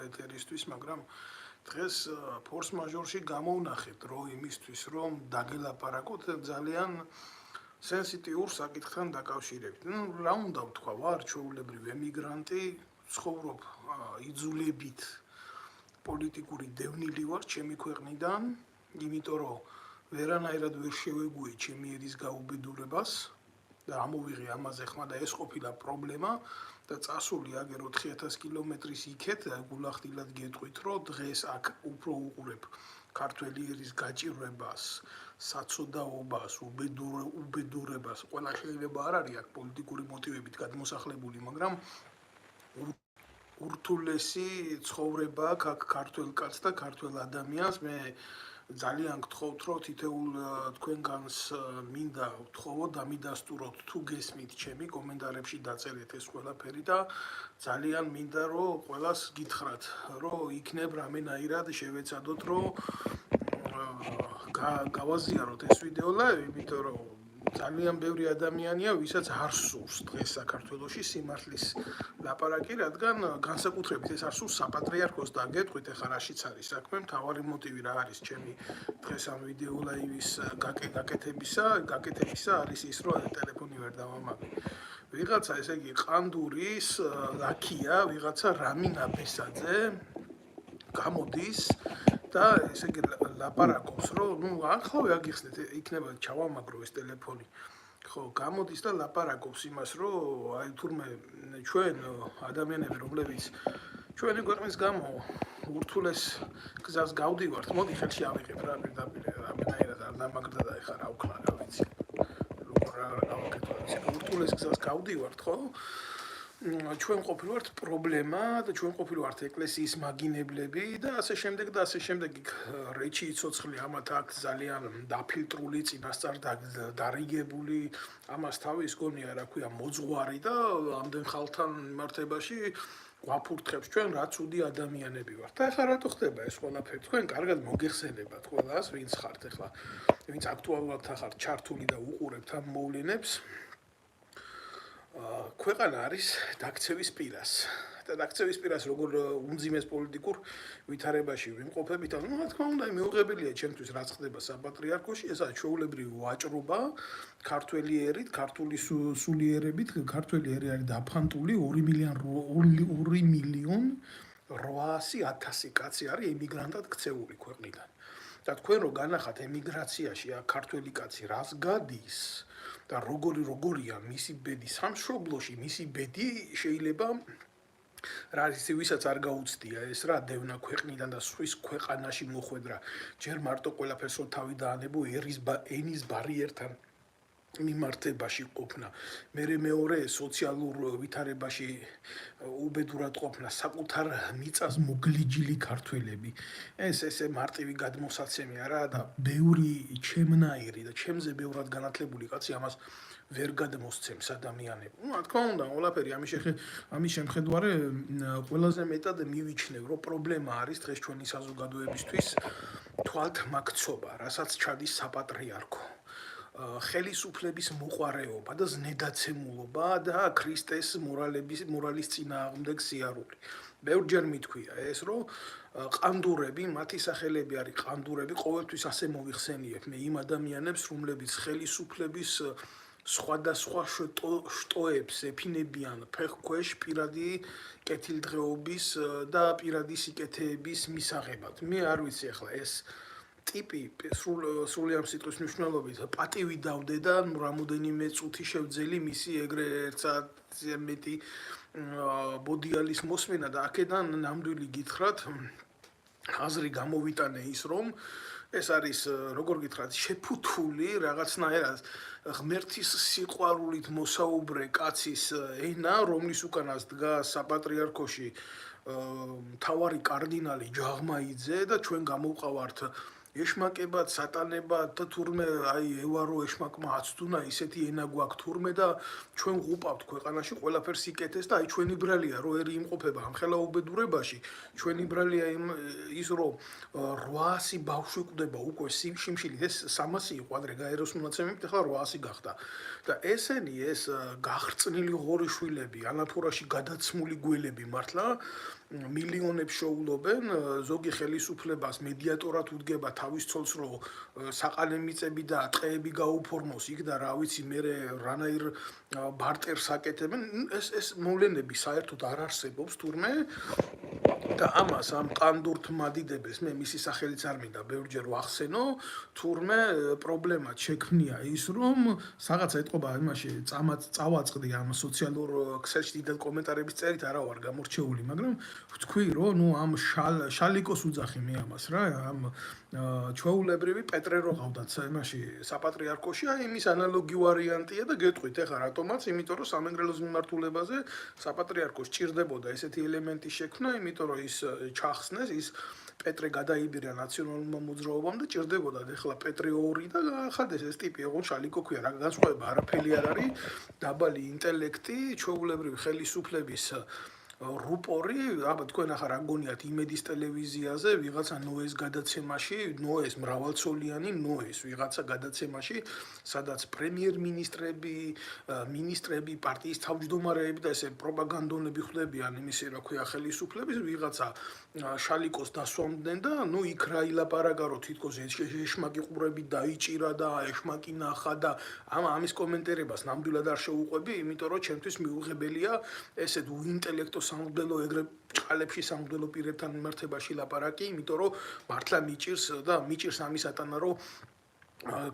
ეთერისთვის, მაგრამ დღეს ფორს მაჟორში გამოვნახეთ დრო იმისთვის, რომ დაგელაპარაკოთ ძალიან სენსიტიურ საკითხთან დაკავშირებით. რა უნდა ვთქვა, ვარ ჩვეულებრივ ემიგრანტი, ცხოვრობ იძულებით პოლიტიკური დევნილი ვარ ჩემი ქვეყნიდან, იმიტომ რომ ვერანაირად ვერ შევეგუე ჩემი ერის გაუბედურებას და ამოვიღე ამაზე ხმა და ეს ყოფილა პრობლემა და წასული აგერ 4000 კილომეტრის იქეთ გულახდილად გეტყვით, რომ დღეს აქ უფრო უყურებ ქართველი ერის გაჭირვებას, საცოდაობას, უბედურებას, ყველა შეიძლება არ არის აქ პოლიტიკური მოტივებით გადმოსახლებული, მაგრამ ურთულესი ცხოვრება აქ ქართველ კაცს და ქართველ ადამიანს. მე ძალიან გთხოვთ, რომ თითოეულ თქვენგანს მინდა ვთხოვოთ, დამიდასტუროთ თუ გესმით ჩემი კომენტარებში დაწერეთ ეს ყველაფერი და ძალიან მინდა რომ ყველას გითხრათ, რომ იქნებ რამენაირად შევეცადოთ, რომ გავაზიაროთ ეს ვიდეო ლაივი, იმიტომ რომ ძალიან ბევრი ადამიანია, ვისაც არ სურს დღეს საქართველოში სიმართლის ლაპარაკი, რადგან განსაკუთრებით ეს არ სურს საპატრიარქოს და გეტყვით, ეხლა რაშიც არის საქმე, მთავარი მოტივი რა არის ჩემი დღეს ამ ვიდეო ლაივის გაკეთებისა არის ის, რომ ტელეფონი ვერ დავამაგე. ვიღაცა, ესე იგი, ყანდურის ლაქია, ვიღაცა რამინა ბესაძე გამოდის და ესე იგი ლაპარაკობს, რომ ახლა აგიხსნეთ, იქნება ჩავამაგრო ეს ტელეფონი. ხო, გამოდის და ლაპარაკობს იმას, რომ აი თურმე ჩვენ ადამიანები, რომლებიც ჩვენი ქვეყნის გამო ურთულეს გზას გავდივართ, მოდი ხელში ავიღებ რა პირდაპირ რამენაირად არ დამაგრდა და ეხლა რა ვქნა, რა ვიცი. როგორ რა გავაკეთო, ურთულეს გზას გავდივართ, ხო? ჩვენ ყოფილვართ პრობლემა და ჩვენ ყოფილვართ ეკლესიის მაგინებლები და ასე შემდეგ და ასე შემდეგ. რეჩი იცოცხლე ამათ აქ ძალიან დაფილტრული, წინასწარ დარიგებული, ამას თავის გონია რა ქვია მოძღვარი და ამდენ ხალხთან მიმართებაში გვაფურთხებს ჩვენ რა ცუდი ადამიანები ვართ. და ეხლა რატო ხდება ეს ყველაფერი? თქვენ კარგად მოგეხსენებათ ყველას, ვინც ხართ ეხლა, ვინც აქტუალურად ხართ ჩართული და უყურებთ ამ მოვლენებს. ქვეყანა არის დაქცევის პირას და დაქცევის პირას როგორ უმძიმეს პოლიტიკურ ვითარებაში ვიმყოფებით, რა თქმა უნდა, მიუღებელია ჩემთვის რაც ხდება საპატრიარქოში, ესაა ჩვეულებრივი ვაჭრობა ქართველი ერით, ქართული სულიერებით, ქართველი ერი არის დაფანტული 2.800.000 კაცი არის ემიგრანტად ქცეული ქვეყნიდან. და თქვენ რო განახათ ემიგრაციაში აქ ქართველი კაცი რას გადის და როგორია მისი ბედი სამშობლოში, მისი ბედი შეიძლება რა ის ვისაც არ გაუცდია ეს რა დევნა ქვეყნიდან და სვის ქვეყანაში მოხვედრა, ჯერ მარტო ყველაფერს რო თავი დაანებო ენის ბარიერთან მიმართებაში ყოფნა, მეორე სოციალურ ვითარებაში უბედურად ყოფნა, საკუთარ მიწას მოგლიჯილი ქართველები. ესე მარტივი გადმოსაცემი არაა და ბევრი ჩემნაირი და ჩემზე ბევრად განათლებული კაცი ამას ვერ გადმოსცემს ადამიანები. რა თქმა უნდა, ყველაფერი ამის შემხედვარე ყველაზე მეტად მივიჩნევ, რომ პრობლემა არის დღეს ჩვენი საზოგადოებისთვის თვალთმაქცობა, რასაც ჩადის საპატრიარქო. ხელისუფლების მოყვარეობა და ზნედაცემულობა და ქრისტეს მორალის წინააღმდეგ სიარული. ბევრჯერ მithქვია ეს, რომ ყანდურები, მათი სახელები არის ყანდურები, ყოველთვის ასე მოვიხსენიებ მე იმ ადამიანებს, რომლებიც ხელისუფლების სხვადასხვა შტოებს ეფინებიან ფეხქვეშ პირადი კეთილდღეობის და პირადი სიკეთეების მისაღებად. მე არ ვიცი ახლა ეს ტიპი სრულიად სიტყვის მნიშვნელობით პატივი დავდე და რამოდენიმე წუთი შევძელი მისი ეგრე ერთსაათზე მეტი ბოდიალის მოსმენა და აქედან ნამდვილი გითხრათ აზრი გამოვიტანე ის, რომ ეს არის როგორ გითხრათ შეფუთული რაღაცნაირად ღმერთის სიყვარულით მოსაუბრე კაცის ენა, რომლის უკანას დგას საპატრიარქოში მთავარი კარდინალი ჯაღმაიძე და ჩვენ გამოვყავართ ეშმაკებად, სატანებად და თურმე აი ევარო ეშმაკმა აცდუნა ისეთი ენა გვაქვს თურმე და ჩვენ ღუპავთ ქვეყანაში ყველაფერს იკეთეს და აი ჩვენი ბრალია რო ერი იმყოფება ამხელა უბედურებაში, ჩვენი ბრალია ის რომ 800 ბავშვი კვდება უკვე სიმშილით, ეს 300 იყო ადრე გაეროს მონაცემებით, ახლა 800 გახდა. და ესენი ეს გახრწნილი ღორი შვილები, ანაფორაში გადაცმული გველები მართლა მილიონებს შოულობენ, ზოგი ხელისუფლებას მედიატორად უდგება თავის ცოლს, რომ საყანე მიწები და ტყეები გაუფორმოს იქ და რა ვიცი, მე რანაირ ბარტერს აკეთებენ, ეს მოვლენები საერთოდ არ არსებობს თურმე და ამას ამ ყანდურთ მადიდებელს მე მისი სახელიც არ მინდა ბევრჯერ ვახსენო, თურმე პრობლემად შექმნია ის, რომ რაღაცა ეთყობა იმაში წავაწყდი ამ სოციალურ ქსელში დიდად კომენტარების წერით არა ვარ გამორჩეული, მაგრამ ვთქვი, რომ ნუ ამ შალიკოს უძახი მე ამას რა, ამ ჩვეულებრივი პეტრე რო ყავდათ იმაში საპატრიარქოში, აი იმის ანალოგი ვარიანტია და გეტყვით ეხლა რატომაც, იმიტომ რომ სამეგრელოს მიმართულებაზე საპატრიარქოს ჭირდებოდა ესეთი ელემენტი შექმნა, იმიტომ რომ ის ჩახსნეს, ის პეტრე გადაიბირა ნაციონალურმა მოძრაობამ და ჭირდებოდა ეხლა პეტრე 2 და ახალდეს ეს ტიპი ოღონდ შალიკო ქვია, რა განსხვავება არაფერი არ არის, დაბალი ინტელექტი, ჩვეულებრივი ხელისუფლების რუპორი, აბა თქვენ ახლა რა გონიათ იმედის ტელევიზიაზე ვიღაცა ნოეს გადაცემაში, ნოეს მრავალცოლიანი ნოეს ვიღაცა გადაცემაში, სადაც პრემიერ-მინისტრები, მინისტრები, პარტიის თავმჯდომარეები და ესე პროპაგანდონები ხვდებიან იმისი რა ქვია ხელისუფლების ვიღაცა შალიკოს დასვამდნენ და ნუ იქ რა ილაპარაკა რომ თითქოს ეშმაკი ყურები დაიჭირა და ეშმაკი ნახა და ამის კომენტირებას ნამდვილად არ შეუყვები, იმიტომ რომ ჩემთვის მიუღებელია ესეთ უინტელექტო სამღვდელო ეგრე ჭყალებში სამღვდელო პირებთან მიმართებაში ლაპარაკი, იმიტომ რომ მართლა მიჭირს ამის ატანა, რომ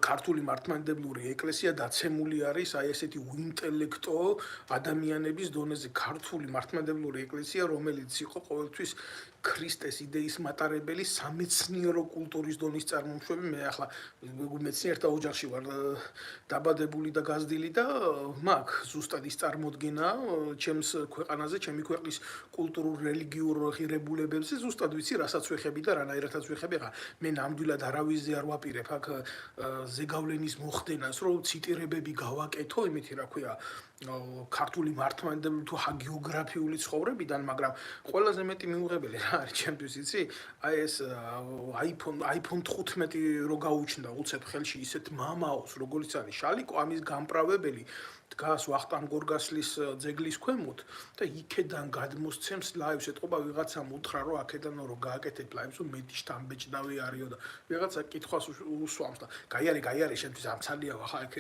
ქართული მართლმადიდებლური ეკლესია დაცემული არის აი ესეთი უინტელექტო ადამიანების დონეზე. ქართული მართლმადიდებლური ეკლესია, რომელიც იყო ყოველთვის ქრისტეს იდეის მატარებელი, სამეცნიერო კულტურის დონის წარმომშვები, მე ახლა მეცნიერთა ოჯახში ვარ დაბადებული და გაზრდილი და მაქვს ზუსტად ის წარმოდგენა ჩემს ქვეყანაზე, ჩემი ქვეყნის კულტურულ რელიგიურ ღირებულებებზე, ზუსტად ვიცი რასაც ვეხები და რანაირადაც ვეხები. ახლა მე ნამდვილად არავისზე არ ვაპირებ აქ ზეგავლენის მოხდენას, რომ ციტირებები გავაკეთო, იმითი რა ქვია, ქართული მართლმადიდებლური თუ ჰაგიოგრაფიული ცხოვრებიდან, მაგრამ ყველაზე მეტი მიუღებელი რა არის ჩემთვის, იცი? აი ეს iPhone 15 რო გაუჩნდა უცებ ხელში ისეთ მამაოს, როგორც არის შალიკო, ამის გამправებელი დგას ვახტანგ გორგასლის ძეგლის ქვემოთ და იქედან გადმოსცემს ლაივს, ეთყობა ვიღაცამ უთხრა რომ აქედან რო გააკეთებ ლაივს, რომ მეტი შთამბეჭდავი არისო და ვიღაცა კითხვას უსვამს და გაიარე შენთვის ამცალია ახლა აქ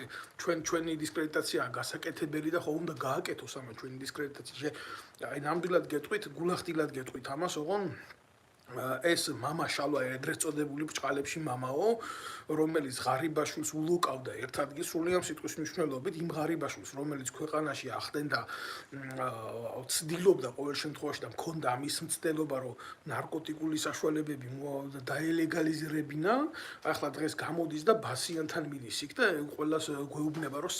ჩვენი დისკრედიტაცია გასაკეთებელი და ხო უნდა გააკეთოს ამა ჩვენი დისკრედიტაცია. აი ნამდვილად გეტყვით, გულახდილად გეტყვით ამას, ოღონ ეს მამა შალვა ეგრეთ წოდებული ბჭყალებში მამაო, რომელიც ღარიბაშვილს ულოკავდა ერთ ადგილს, სრულიად სიტყვის მნიშვნელობით იმ ღარიბაშვილს, რომელიც ქვეყანაში ახდენდა ცდილობდა ყოველ შემთხვევაში და მქონდა ამის მცდელობა, რომ ნარკოტიკული საშუალებები დაელეგალიზირებინა, ახლა დღეს გამოდის და ბასიანთან მიდის იქ და ყველას გვეუბნება, რომ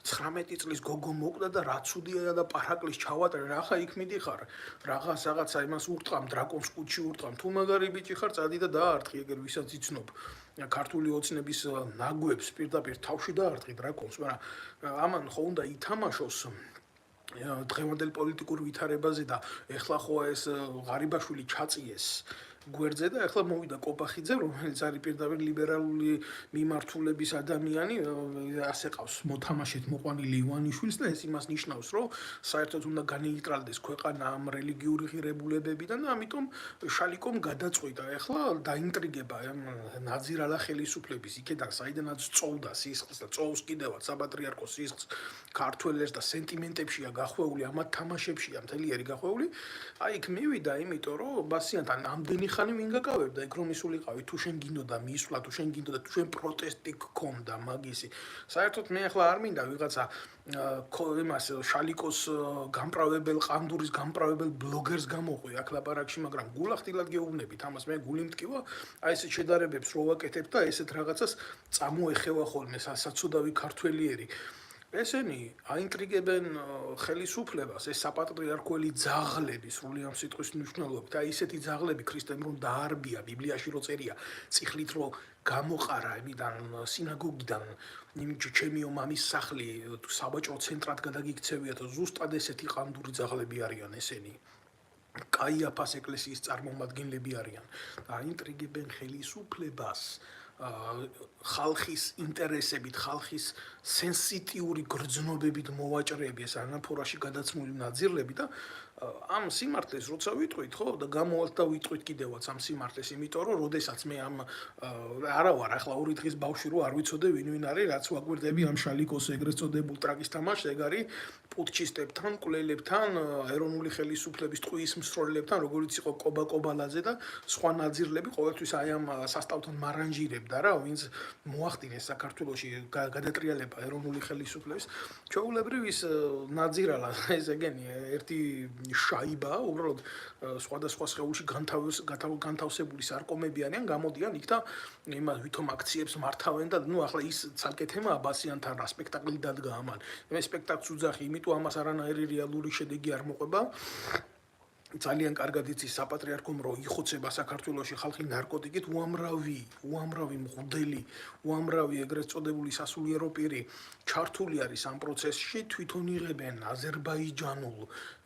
19 წლის გოგო მოკვდა და რა ცუდია და პარაკლის ჩავატარე, რა ხა იქ მიდიხარ, რაღაცა იმას ურტყამ, დრაკონს კუჩი ურტყამ, თუ მაგარი ბიჭი ხარ, წადი და დაარტყი ეგერ ვისაც იცნობ. ქართული ოცნების ნაგვებს პირდაპირ თავში დაარტყი დრაკონს, მაგრამ ამან ხო უნდა ითამაშოს დღევანდელ პოლიტიკურ ვითარებაზე და ეხლა ხო ეს ღარიბაშვილი ჩაწიეს გვერდზე და ეხლა მოვიდა კოპახიძე, რომელიც არის პირდაპირ ლიბერალური მიმართულების ადამიანი, ასე ყავს მოთამაშეთ მოყვანილი ივანიშვილს და ეს იმას ნიშნავს, რომ საერთოდ უნდა განეიტრალდეს ქვეყანა ამ რელიგიური ღირებულებებიდან და ამიტომ შალიკომ გადაწყვიტა ეხლა დაინტრიგება ნაძირალა ხელისუფლების იქედან საიდანაც წოვდა სისხლს და წოვს კიდევაც საპატრიარქოს სისხლს ქართველებს და სენტიმენტებშია გახვეული, ამათ თამაშებშია მთელი ერი გახვეული. აი იქ მივიდა, იმიტომ რომ ბასიანთან ამდენი ხანი ვინ გაკავებდა, ეგ რომ ისულიყავი, თუ შენ გინდოდა მისვლა, თუ შენ გინდოდა, თუ შენ პროტესტი გქონდა მაგისი. საერთოდ მე ახლა არ მინდა ვიღაცა იმას შალიკოს გამправებელ ყანდურის გამправებელ ბლოგერს გამოყვი აქ ლაპარაკში, მაგრამ გულახდილად გეუბნებით ამას, მე გული მტკივა, აი ესეთ შედარებებს რო ვაკეთებ და ესეთ რაღაცას წამოეხევა ხოლმე საცუდავი ქართველიერი. ესენი აინტრიგებენ ხელისუფლებას, ეს საპატრიარქოელი ძაღლები სრულიად სიტყვის მნიშვნელობით, აი ესეთი ძაღლები ქრისტემ რომ დაარბია, ბიბლიაში რო წერია, წიხლით რო გამოყარა იმიდან სინაგოგიდან, იმით ჩემიო მამის სახლი საბაჭრო ცენტრად გადაგიქცევია და ზუსტად ესეთი ყანდური ძაღლები არიან ესენი. კაიაფას ეკლესიის წარმომადგენლები არიან და აინტრიგებენ ხელისუფლებას ხალხის ინტერესებით, ხალხის სენსიტიური გრძნობებით მოვაჭრეები ეს ანაფორაში გადაცმული ნაძირლები და ამ სიმართლეს როცა ვიტყვით, ხო, და გამოვალთ და ვიტყვით კიდევაც ამ სიმართლეს, იმიტომ რომ როდესაც მე ამ არა ვარ ახლა 2 დღის ბავშვი რო არ ვიცოდე ვინ არის, რაც ვაგვირდები ამ შალიკოს ეგრეთ წოდებულ ტრაკის თამაშს, ეგ არის პუტჩისტებთან, კვლელებთან, ეროვნული ხელისუფლების ტყუის მსროლელებთან, როგორიც იყო კობა კობალაძე და სხვა ნაძირლები, ყოველთვის აი ამ სასტავთან მარანჟირებდა რა, ვინც მოახდინეს საქართველოში გადატრიალება ეროვნული ხელისუფლების. ჩვეულებრივ ის ნაძირალა ეს ეგენი ერთი შაიბა, უბრალოდ სხვადასხვა სხეულში განთავსებული სარკომები არიან, გამოდიან იქ და იმას ვითომ აქციებს მართავენ და ნუ ახლა ის ცალკე თემა აბასიანთან რა სპექტაკლი დადგა ამან. მე სპექტაკლს უძახი, იმიტომ ამას არანაირი რეალური შედეგი არ მოყვება. ძალიან კარგად იცის საპატრიარქომ რომ იხოცება საქართველოში ხალხი ნარკოტიკით, უამრავი მღვდელი, უამრავი ეგრეთ წოდებული სასულიერო პირი ჩართული არის ამ პროცესში, თვითონ იღებენ აზერბაიჯანულ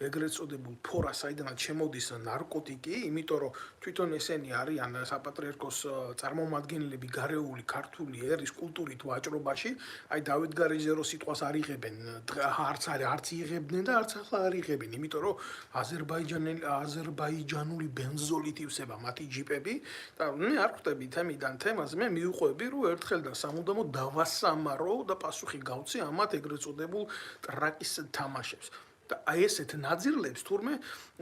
ეგრეთ წოდებულ ფორას, საიდანაც შემოდის ნარკოტიკი, იმიტომ რომ თვითონ ესენი არიან საპატრიარქოს წარმომადგენლები გარეული ქართული ერის კულტურით ვაჭრობაში, აი დავით გარიჟერო სიტყვას არ იღებენ, არც იღებდნენ და არც ახლა არ იღებენ, იმიტომ რომ აზერბაიჯანული ბენზოლით ივსება მათი ჯიპები და მე არ ხვდები თემიდან თემას, მე მივყვები რომ ერთხელ და სამუდამოდ დავასამარო და პასუხი გავცე ამათ ეგრეთ წოდებულ ტრაკის თამაშებს. და აი ესეთ ნაძირლებს თურმე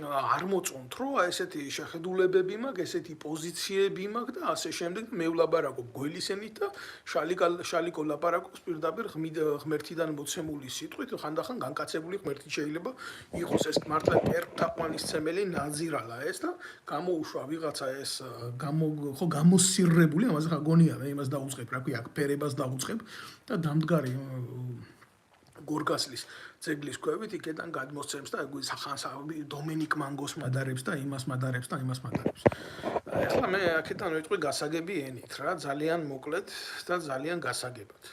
არ მოწონთ, რომ აი ესეთი შეხედულებები მაქვს, ესეთი პოზიციები მაქვს და ასე შემდეგ მე ვლაპარაკობ გველისენით და შალიკო ლაპარაკობს პირდაპირ ღმერთიდან მოცემული სიტყვით, ხანდახან განკაცებული ღმერთი შეიძლება იყოს ეს მართლა პერტაყვანისცემელი ნაძირალა ეს და გამოუშვა ვიღაცა ეს გამოსირრებული, ამაზე ხა გონია მე იმას დაუწყებ, რა ქვია, ფერებას დაუწყებ და დამდგარი გორგასლის ძეგლის ქვევით იქიდან გადმოსცემს და სახანს დომენიკ მანგოს მადარებს და იმას მადარებს და იმას მადარებს. ეხლა მე აქედან ვიტყვი გასაგები ენით რა, ძალიან მოკლედ და ძალიან გასაგებად.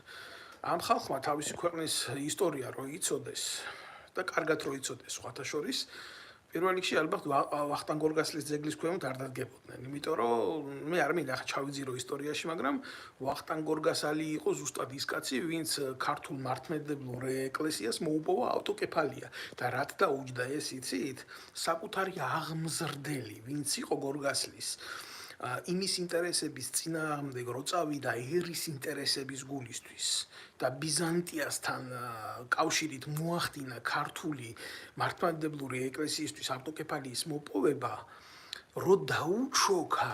ამ ხალხმა თავისი ქვეყნის ისტორია რო იცოდეს და კარგად რო იცოდეს სხვათა შორის, პირველ რიგში ალბათ ვახტანგ გორგასლის ძეგლის ქვემოთ არ დადგებოდნენ, იმიტომ რომ მე არ მინდა ახლა ჩავიძირო ისტორიაში, მაგრამ ვახტანგ გორგასალი იყო ზუსტად ის კაცი, ვინც ქართულ მართლმადიდებლურ ეკლესიას მოუპოვა ავტოკეფალია და რაც დაუჯდა ეს იცით, საკუთარი აღმზრდელი, ვინც იყო გორგასლის იმის ინტერესების წინააღმდეგ რო წავიდა ერის ინტერესების გულისთვის და ბიზანტიასთან კავშირით მოახდინა ქართული მართლმადიდებლური ეკლესიისთვის ავტოკეფალიის მოპოვება, რო დაუჩოქა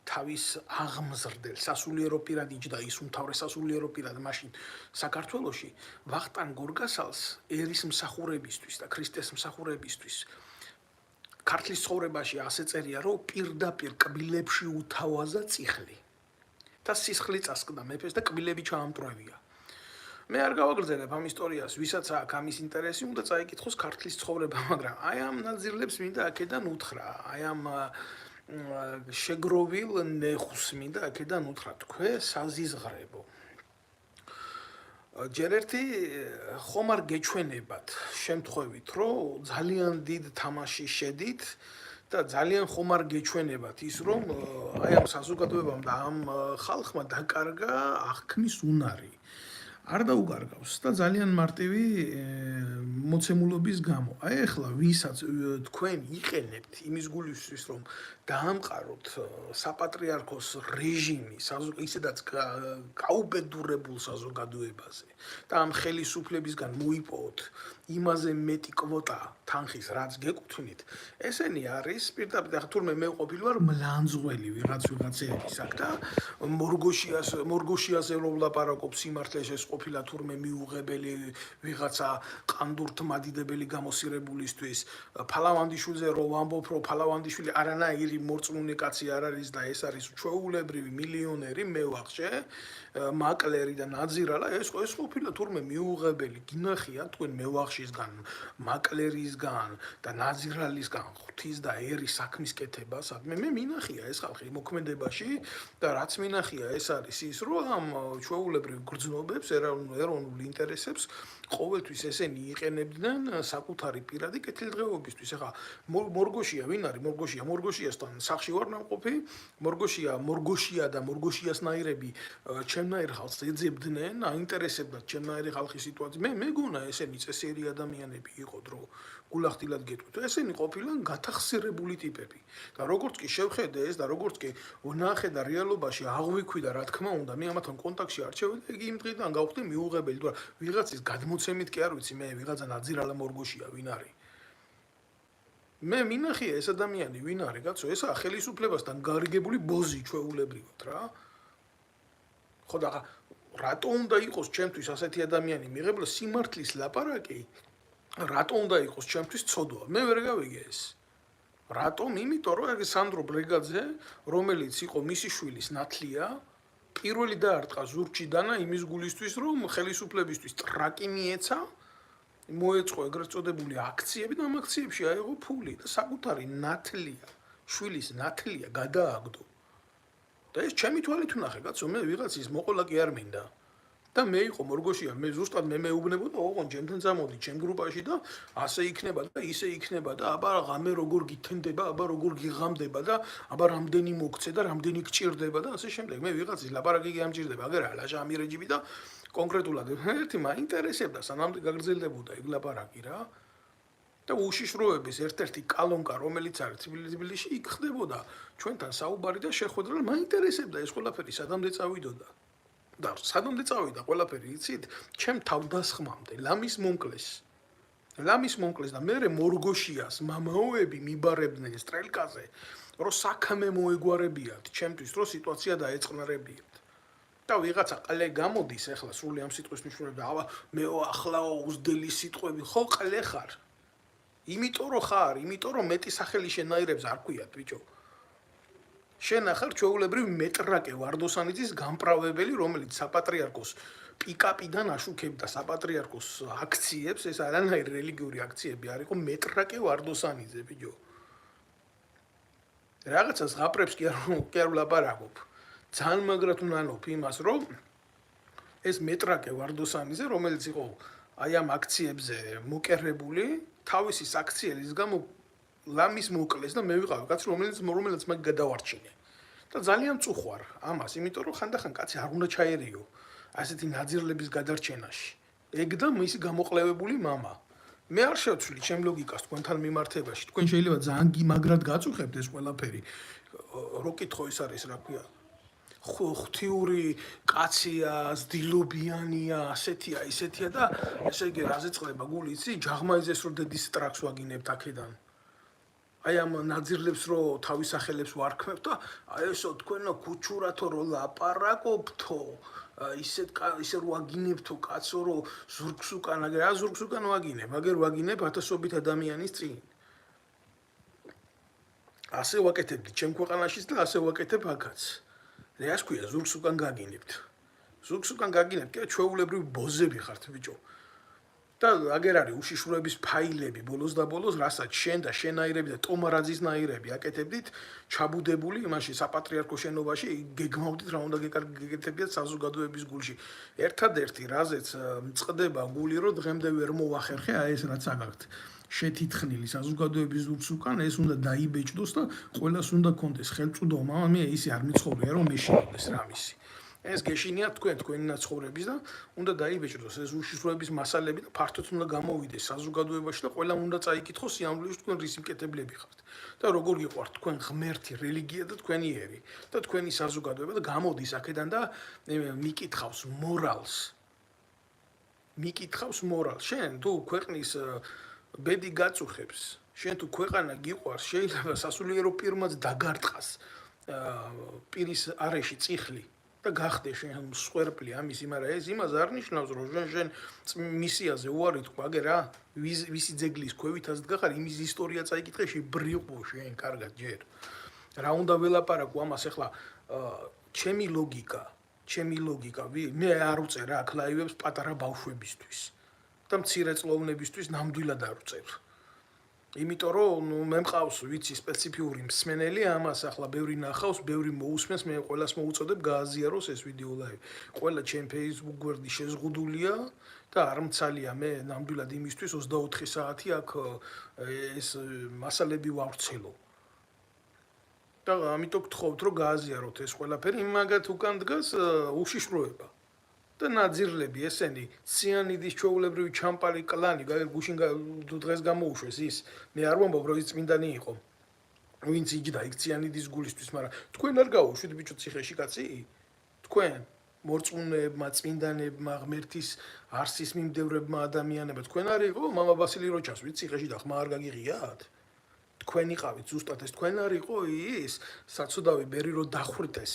თავის აღმზრდელ სასულიერო პირად იჯდა ის უმთავრეს სასულიერო პირად მაშინ საქართველოში ვახტანგ გორგასალს ერის მსახურებისთვის და ქრისტეს მსახურებისთვის ქართლის ცხოვრებაში ასე წერია, რომ პირდაპირ კბილებში უთავაზა წიხლი და სისხლი წასკდა მეფეს და კბილები ჩაამტვრევია. მე არ გავაგრძელებ ამ ისტორიას, ვისაც აქვს ამის ინტერესი, უნდა წაიკითხოს ქართლის ცხოვრება, მაგრამ აი ამ ნაძირლებს მინდა აქედან უთხრა, აი ამ შეგროვილ ნეხუს მინდა აქედან უთხრა, თქვენ საზიზღრებო. ჯერ ერთი ხომ არ გეჩვენებათ შემთხვევით, რომ ძალიან დიდ თამაში შედით და ძალიან ხომ არ გეჩვენებათ ის, რომ აი ამ საზოგადოებამ და ამ ხალხმა დაკარგა აღქმის უნარი. არ დაუკარგავს და ძალიან მარტივი მოცემულობის გამო. აი ახლა ვისაც თქვენ იყენებთ იმის გულისთვის, რომ დაამყაროთ საპატრიარქოს რეჟიმი, ისედაც გაუბედურებულ საზოგადოებაზე და ამ ხელისუფლებისგან მოიპოვოთ იმაზე მეტი კვოტა თანხის, რაც გეკუთვნით, ესენი არის პირდაპირ ახლა თურმე მე ყოფილი ვარ მლანძღველი ვიღაცების აქ და მორგოშიაზე რომ ვლაპარაკობ სიმართლეს ეს ყოფილა თურმე მიუღებელი ვიღაცა ყანდურთ მადიდებელი გამოსირებულისთვის, ფალავანდიშვილზე რომ ვამბობ, რომ ფალავანდიშვილი არანაირი მორწმუნე კაცი არ არის და ეს არის ჩვეულებრივი მილიონერი მევახშე, მაკლერი და ნაძირალა, ეს ყოფილა თურმე მიუღებელი, გინახია თქვენ მევახშისგან, მაკლერისგან და ნაძირალისგან ღვთის და ერის საქმის კეთებას, მე მინახია ეს ხალხი მოქმედებაში და რაც მინახია ეს არის ის, რომ ამ ჩვეულებრივ გრძნობებს, ეროვნულ ინტერესებს ყოველთვის ესენი იყენებდნენ საკუთარი პირადი კეთილდღეობისთვის. ახლა მორგოშია ვინ არის? მორგოშიასთან სახში ვარ ნამყოფი, მორგოშია და მორგოშიასნაირები ჩემნაირ ხალხს ეძებდნენ, აინტერესებდათ ჩემნაირი ხალხის სიტუაცია. მე მეგონა ესენი წესიერი ადამიანები იყოთ, რომ გულახდილად გეტყვით. ესენი ყოფილან გათახსირებული ტიპები. და როგორც კი შევხედე ეს და როგორც კი ვნახე და რეალობაში აღვიქვი და რა თქმა უნდა, მე ამათთან კონტაქტში არჩევდი, იგი იმ დღიდან გავხდი მიუღებელი, თუ რა ვიღაცის გადმოცემით კი არ ვიცი, მე ვიღაცა ნაძირალა მორგოშია ვინ არის. მე მინახია ეს ადამიანი ვინ არის, კაცო, ესაა ხელისუფლებასთან გარიგებული ბოზი ჩვეულებრივად რა. ხო და რატო უნდა იყოს ჩემთვის ასეთი ადამიანი მიღებლა სიმართლის ლაპარაკი? რატო უნდა იყოს ჩემთვის ცოდვა? მე ვერ გავიგე ეს. რატომ? იმიტომ რომ ეგ სანდრო ბრეგაძე, რომელიც იყო მისი შვილის ნათლია, პირველი დაარტყა ზურგში დანა იმის გულისთვის, რომ ხელისუფლებისთვის ტრაკი მიეცა, მოეწყო ეგრეთ წოდებული აქციები და ამ აქციებში აიღო ფული და საკუთარი ნათლია, შვილის ნათლია გადააგდო. და ეს ჩემი თვალით ვნახე, კაცო, მე ვიღაცის მოყოლა კი არ მინდა. და მე იყო მორგოშია, მე ზუსტად მე მეუბნებოდა, ოღონ ჩემთან წამოდი ჩემ გრუპაში და ასე იქნება და ისე იქნება და აბა ღამე როგორ გითენდება, აბა როგორ გიღამდება და აბა რამდენი მოგცე და რამდენი გჭირდება და ასე შემდეგ. მე ვიღაცის ლაპარაკი კი ამჭირდება, აგერა ლაჟა ამირეჯიბი და კონკრეტულად ერთი მაინტერესებდა, სანამ გაგრძელდებოდა ეგ ლაპარაკი რა. და უშიშროების ერთ-ერთი კალონკა, რომელიც არის თბილისში, იქ ხდებოდა ჩვენთან საუბარი და შეხვედრა, მაინტერესებდა ეს ყველაფერი სადამდე წავიდოდა. და სადამდე წავიდა ყველაფერი, იცით, ჩემ თავდასხმამდე, ლამის მონკლეს და მე მორგოშიას მამაოები მიბარებდნენ სტრელკაზე, რომ საქმე მოეგვარებიათ, ჩემთვის რომ სიტუაცია დაეწყნარებიათ. და ვიღაცა ყლე გამოდის ახლა სრული ამ სიტყვის მნიშვნელობით, აბა მეო ახლაო უძდელი სიტყვები, ხო ყლე ხარ. იმიტომ რომ ხარ, იმიტომ რომ მეტი სახელი შენაირებს არ ქვიათ, ბიჭო. შენ ახარ ჩვეულებრივ მეტრაკე ვარდოსანიძის გამправებელი, რომელიც საპატრიარქოს პიკაპიდან აშუქებდა საპატრიარქოს აქციებს, ეს არანაირი რელიგიური აქციები არ იყო, მეტრაკე ვარდოსანიძე, ბიჭო. რაღაცა ზღაპრებს კი არ ვლაპარაკობ. ძალიან მაგრად ვნანობ იმას, რომ ეს მეტრაკე ვარდოსანიძე, რომელიც იყო აი ამ აქციებზე მოკერებული, თავისი საქციელის გამო ლამის მოკლეს და მე ვიყავი კაცი, რომელიც მაგ გადავარჩინე. და ძალიან წუხვარ ამას, იმიტომ რომ ხანდახან კაცი არ უნდა ჩაერიო ასეთი ნაძირლების გადარჩენაში. ეგ და მისი გამოყლევებული მამა. მე არ შევცვლი ჩემ ლოგიკას თქვენთან მიმართებაში. თქვენ შეიძლება ძალიან მაგრად გაწუხებთ ეს ყველაფერი. რო კითხო ის არის, რა ქვია? ღვთიური კაცია, ზდილობიანია, ასეთია, ისეთია და ესე იგი რაზე წყდება გული, იცი? ჯაღმაიზეს რო დედის ტრაქს ვაგინებთ აქედან. აი ამ ნაძირლებს რო თავის სახელებს ვარქმევთ და აი ესო თქვენო ქუჩურათო რო ლაპარაკობთო, ისე რო ვაგინებთო კაცო რო ზურგს უკან, აგერ რა ზურგს უკან ვაგინებ, აგერ ვაგინებ ათასობით ადამიანის წინ. ასე ვაკეთებდი ჩემ ქვეყანაშიც და ასე ვაკეთებ აქაც. რეას ქვია ზურგს უკან გაგინებთ. ზურგს უკან გაგინებთ, კი ჩვეულებრივი ბოზები ხართ, ბიჭო. და აგერ არის უშიშროების ფაილები ბოლოს და ბოლოს, რასაც შენ და შენაირები და ტომარაძის ნაირები აკეთებდით, ჩაბუდებული იმაში საპატრიარქო შენობაში, გეგმავდით რა უნდა გეკეთებიათ საზოგადოების გულში. ერთადერთი რაზეც წყდება გული, რომ დღემდე ვერ მოახერხე, აი ეს რაც აგაქვთ. შეთითხნილი საზოგადოების ზურგს უკან, ეს უნდა დაიბეჭდოს და ყველას უნდა კონდეს ხელწუდომა, მე ისე არ მიცხოვრია, რომ მეშინოდეს რამისი. ეს გეშინია თქვენი ნაცხოვრების და უნდა დაიბეჭდოს ეს უშიშროების მასალები და ფართოდ უნდა გამოვიდეს საზოგადოებაში და ყველა უნდა წაიკითხოს სიამოვნებაში თქვენ რის მკეთებლები ხართ და როგორ გიყვართ თქვენ ღმერთი, რელიგია და თქვენი ერი და თქვენი საზოგადოება და გამოდის აქედან და მიკითხავს მორალს. შენ თუ ქვეყნის ბედი გაწუხებს, შენ თუ ქვეყანა გიყვარს, შეიძლება სასულიერო პირმაც დაგარტყას პირის არეში წიხლი. და გახდე შენ მსხვერპლი ამის, მაგრამ ეს იმას არ ნიშნავს, რომ შენ მისიაზე უარი თქვა, აგერ რა, ვისი ძეგლის ქვევითაც დგახარ, იმის ისტორია წაიკითხე, შებრიყო შენ კარგად ჯერ. რა უნდა ველაპარაკო ამას ახლა ჩემი ლოგიკა, მე არ უწერ აქ ლაივებს პატარა ბავშვებისთვის და მცირეწლოვნებისთვის ნამდვილად არ უწერ. იმიტომ რომ მე მყავს ვიცი სპეციფიური მსმენელი ამას ახლა ბევრი ნახავს, ბევრი მოусმენს, მე ყველას მოუწოდებ გააზიაროს ეს ვიდეო ლაივი. ყველა ჩემ Facebook გვერდი შეზღუდულია და არ მცალია მე ნამდვილად იმისთვის 24 საათი აქ ეს მასალები ვავრცელო. და ამიტომ გთხოვთ რომ გააზიაროთ ეს ყველაფერი, მაგათ უკან დგას უშიშროება. და ნაძირლები ესენი ციანიდის ჩვეულებრივი ჩამპალი კლანი გუშინ დღეს გამოუშვეს ის მე არ ვამბობ რომ ის წმინდანი იყო ვინც იჯდა იქ ციანიდის გულისთვის მაგრამ თქვენ არ გაუშვით ბიჭო ციხეში კაცი თქვენ მორწმუნეებმა წმინდანებმა ღმერთის არსის მიმდევრებმა ადამიანებმა თქვენ არ იყო მამა ბასილი როჩას ვიცი ციხეში და ხმა არ გაგიღიათ თქვენ იყავით ზუსტად ეს თქვენ არ იყო ის საცუდავი ბერი რო დახვრდეს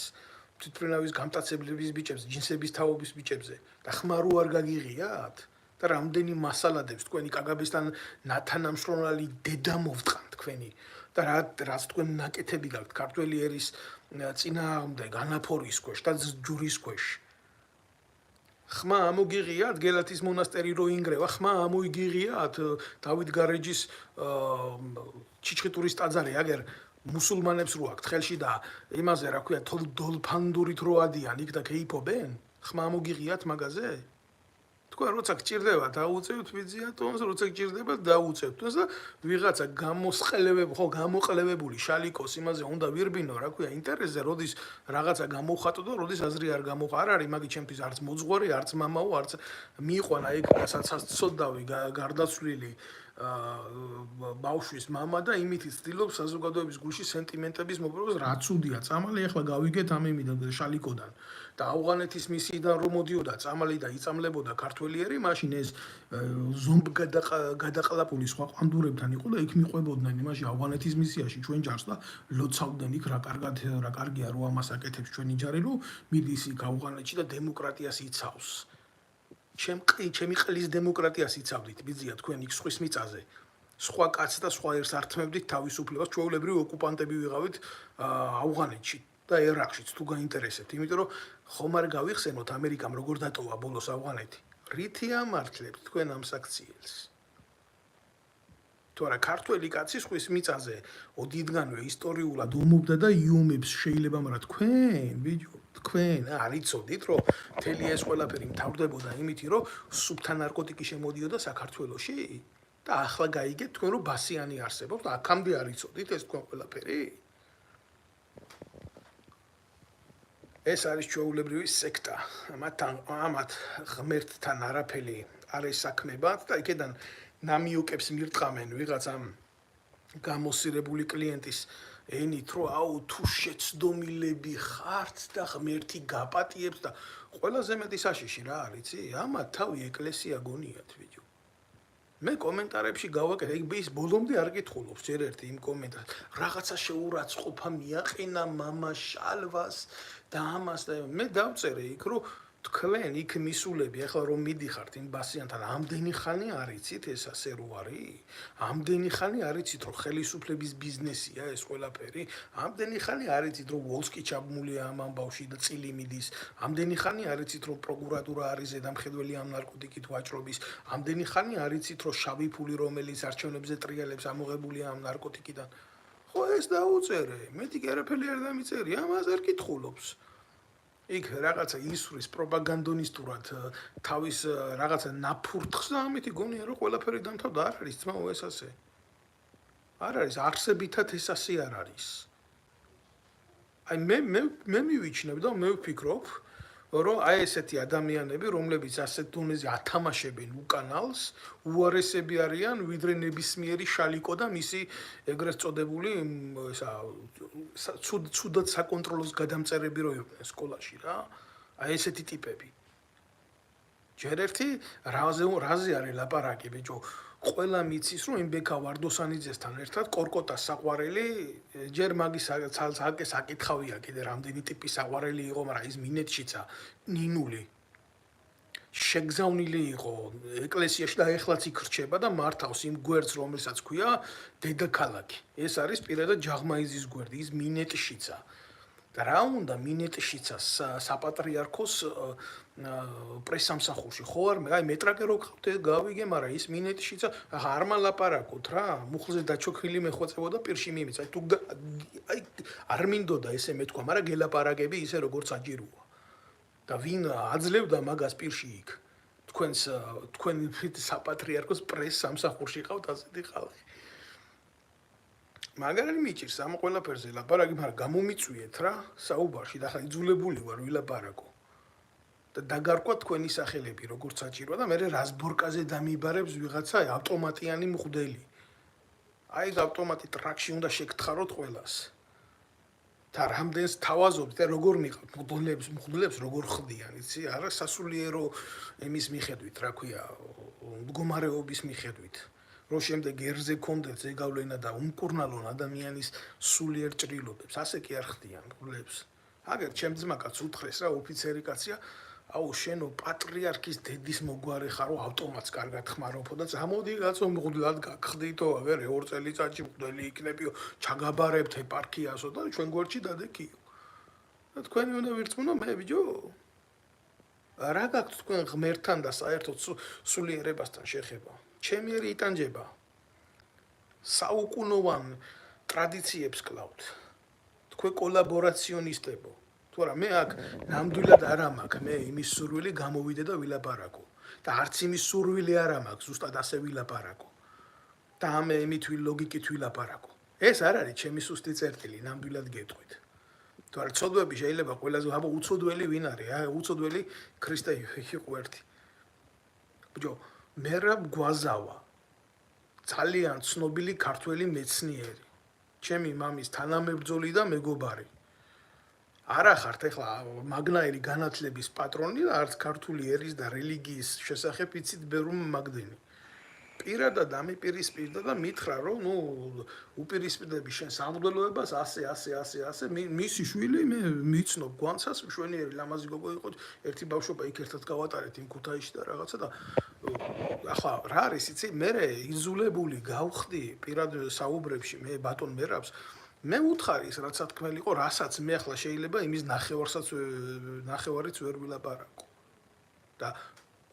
თვითმფრინავის გამტაცებლების ბიჭებს, ჯინსების თაობის ბიჭებზე და ხმარო არ გაგიღიათ და რამდენი მასალადებს თქვენი კაგაბისთან ნათანამშრომლალი დედა მოვტყან თქვენი და რაც თქვენ ნაკეთები გაქვთ ქართველი ერის წინააღმდეგ ანაფორის ქვეშ და ჯურის ქვეშ ხმა ამოგიღიათ გელათის მონასტერი რო ინგრევა ხმა ამოიგიღიათ დავით გარეჯის ჩიჩხიტურის ტაძარი აგერ მუსულმანებს რო აქვთ ხელში და იმაზე რა ქვია დოლფანდურით რო ადიან იქ და კეიფობენ ხმა მოგიღიათ მაგაზე თქვენ როცა გჭირდება დაუწევთ ვიზიატონს როცა გჭირდება დაუწევთ თუნდაც და ვიღაცა გამოყლევებული შალიკოს იმაზე უნდა ვირბინო რა ქვია ინტერესზე როდის რაღაცა გამოხატო და როდის აზრი არ გამოხა არ არის მაგი ჩემთვის არც მოძღვარი არც მამაო არც მიიყვანა ეგ საცოდავი გარდაცვლილი ბავშვის მამა და იმით იცდილობს საზოგადოების გულში სენტიმენტების მოპოვებას რაც უდია წამალი ახლა გავიგეთ ამ იმიდან შალიკოდან და ავღანეთის მისიიდან რომ მოდიოდა წამალი და იწამლებოდა ქართველი ერი მაშინ ეს ზომბ გადაყლაპული სხვა ყვანდურებთან იყო და იქ მიყვებოდნენ იმაში ავღანეთის მისიაში ჩვენ ჯარს და ლოცავდნენ იქ რა კარგია რო ამას აკეთებს ჩვენი ჯარი რომ მიდის იქ ავღანეთში და დემოკრატიას იცავს ჩემი ყლის დემოკრატიას იცავდით ბიძია თქვენ იქ სხვის მიწაზე სხვა კაცს და სხვა ერს ართმევდით თავისუფლებას ჩვეულებრივი ოკუპანტები ვიყავით ავღანეთში და ერაყშიც თუ გაინტერესებთ იმიტომ რომ ხომ არ გავიხსენოთ ამერიკამ როგორ დატოვა ბოლოს ავღანეთი რითი ამართლებთ თქვენ ამ საქციელს თორე ქართველი კაცი სხვის მიწაზე ოდიდგანვე ისტორიულად ომობდა და იუმებს შეიძლება მაგრამ თქვენ ბიჭო თქვენ არ იცოდით რომ მთელი ეს ყველაფერი მთავრდებოდა იმითი რომ სუფთა ნარკოტიკი შემოდიოდა საქართველოში და ახლა გაიგეთ თქვენ რომ ბასიანი არსებობს და აქამდე არ იცოდით ეს თქვენ ყველაფერი ეს არის ჩვეულებრივი სექტა ამათ ღმერთთან არაფერი არ ესაქმებათ და იქედან ნამიოკებს მირტყამენ ვიღაც ამ გამოსირებული კლიენტის ენით რომ აუ თუ შეცდომილები ხართ და ღმერთი გაპატიებს და ყველაზე მეტი საშიში რა არიცი ამათ თავი ეკლესია გონიათ ბიჭო მე კომენტარებში გავაკეთე ეგ ის ბოლომდე არ კითხულობს ჯერ ერთი იმ კომენტარს რაღაცა შეურაცხყოფა მიაყენა მამა შალვას და ამას და მე დავწერე იქ რომ თქვენ იქ მისულები ახლა რომ მიდიხართ იმ ბასიანთან ამდენი ხანი არიცით ეს ასე რო არის ამდენი ხანი არიცით რომ ხელისუფლების ბიზნესია ეს ყველაფერი ამდენი ხანი არიცით რომ ვოლსკი ჩაბმულია ამ ამბავში და წილი მიდის ამდენი ხანი არიცით რომ პროკურატურა არის ზედამხედველი ამ ნარკოტიკით ვაჭრობის ამდენი ხანი არიცით რომ შავი ფული რომელიც არჩევნებზე ტრიალებს ამოღებულია ამ ნარკოტიკიდან ხო ეს დაუწერე მეტი კი არაფერი არ დამიწერია ამას არ კითხულობს იქ რაღაცა ისვრის პროპაგანდონისტურად თავის რაღაცა ნაფურთხს და ამით გონია რომ ყველაფერი დამთავრდა არ არის ძმაო ეს ასე არ არის არსებითად ეს ასე არ არის აი მე მივიჩნევ და მე ვფიქრობ რომ აი ესეთი ადამიანები რომლებიც ასეთ დონეზე ათამაშებენ უკანალს უარესები არიან ვიდრე ნებისმიერი შალიკო და მისი ეგრეთ წოდებული ესა ცუდად საკონტროლოს გადამწერები რო იყვნენ სკოლაში რა აი ესეთი ტიპები ჯერ ერთი რაზე არის ლაპარაკი ბიჭო ყველა მიცის რომ იმ ბექა ვარდოსანიძესთან ერთად კორკოტას საყვარელი ჯერ მაგის საკითხავია კიდე რამდენი ტიპის საყვარელი იყო მაგრამ ის მინეთშიცა ნინული შეგზავნილი იყო ეკლესიაში და ეხლაც იქ რჩება და მართავს იმ გვერდს რომელსაც ქვია დედაქალაქი ეს არის პირადად ჯაღმაიზის გვერდი ის მინეთშიცა და რა უნდა მინეთშიცას საპატრიარქოს პრესამსახურში ხო არ მე აი მეტრაკე რო გყავთ გავიგე მაგრამ ის მინეთშიცა არ მალაპარაკოთ რა მუხლზე დაჩოქილი მეხვეწებოდა პირში მიმიც აი თუ აი არ მინდოდა ესე მეთქვა მაგრამ გელაპარაკები ისე როგორც აჯიროა და ვინ აძლევდა მაგას პირში იქ თქვენ საპატრიარქოს პრესამსახურში ყავთ ასეთი ხალხი მაგარი მიჭირს ამ ყველაფერზე ლაპარაკი მაგრამ გამომიწვიეთ რა საუბარში და ხა იძულებული ვარ ვილაპარაკო და დაგარკვა თქვენი სახელები როგორც საჭიროა და მე რას ბორკაზე დამიბარებს ვიღაცა ავტომატიანი მღვდელი. აი ეს ავტომატი ტრაქში უნდა შეგთხაროთ ყველას. და რამდენს თავაზობთ და როგორ მიყავთ მღვდლებს როგორ ხდიან, იცი? არა სასულიერო იმის მიხედვით, რა ქვია, მდგომარეობის მიხედვით. რომ შემდეგ ერზე კონდეთ ზეგავლენა და უმკურნალონ ადამიანის სულიერ ჭრილობებს, ასე კი არ ხდიან მღვდლებს. აგერ ჩემ ძმაკაც უთხრეს რა ოფიცერი კაცია, აუ შენო პატრიარქის დედის მოგვარე ხარო ავტომატს კარგად ხმარობო და წამოდი კაცო მღვდლად გაგხდითო, აგერ 2 წელიწადში მღვდელი იქნებიო, ჩაგაბარებთ ეპარქიასო და ჩვენ გვერდში დადექიო. და თქვენი უნდა ვირწმუნო მე ბიჭო? რა გაქვთ თქვენ ღმერთთან და საერთოდ სულიერებასთან შეხება? ჩემი იტანჯება. საუკუნოვან ტრადიციებს კლავთ. თქვენ კოლაბორაციონისტებო. თორა მე აქ ნამდვილად არ მაქვს მე იმის სურვილი გამოვიდე და ვილაპარაკო. და არც იმის სურვილი არ მაქვს ზუსტად ასე ვილაპარაკო. და ამე იმით ლოგიკით ვილაპარაკო. ეს არ არის ჩემი სუსტი წერტილი, ნამდვილად გეტყვით. თორა ცოდვები შეიძლება ყველაზე აბა უცოდველი ვინ არის? უცოდველი ქრისტე იყო ერთი. ბიჭო, მერაბ გვაზავა. ძალიან ცნობილი ქართველი მეცნიერი. ჩემი მამის თანამებრძოლი და მეგობარი. არა ხართ ეხლა მაგნაირი განათლების პატრონი და არც ქართული ერის და რელიგიის შესახებ იცით ბევრ მაგდენი. პირადად ამიპირისპირდა და მითხრა რომ ნუ უპირისპირდები შენ სამღვდელოებას ასე მისი შვილი მე მიცნობ გვანცას მშვენიერი ლამაზი გოგო იყო ერთი ბავშვობა იქ ერთად გავატარეთ იმ ქუთაისში და რაღაცა და ახლა რა არის იცი მე იზულებული გავხდი პირად საუბრებში მე ბატონ მერაბს მე უთხარი ის რაც თქმელი იყო რასაც მე ახლა შეიძლება იმის ნახევარიც ვერ ვილაპარაკო და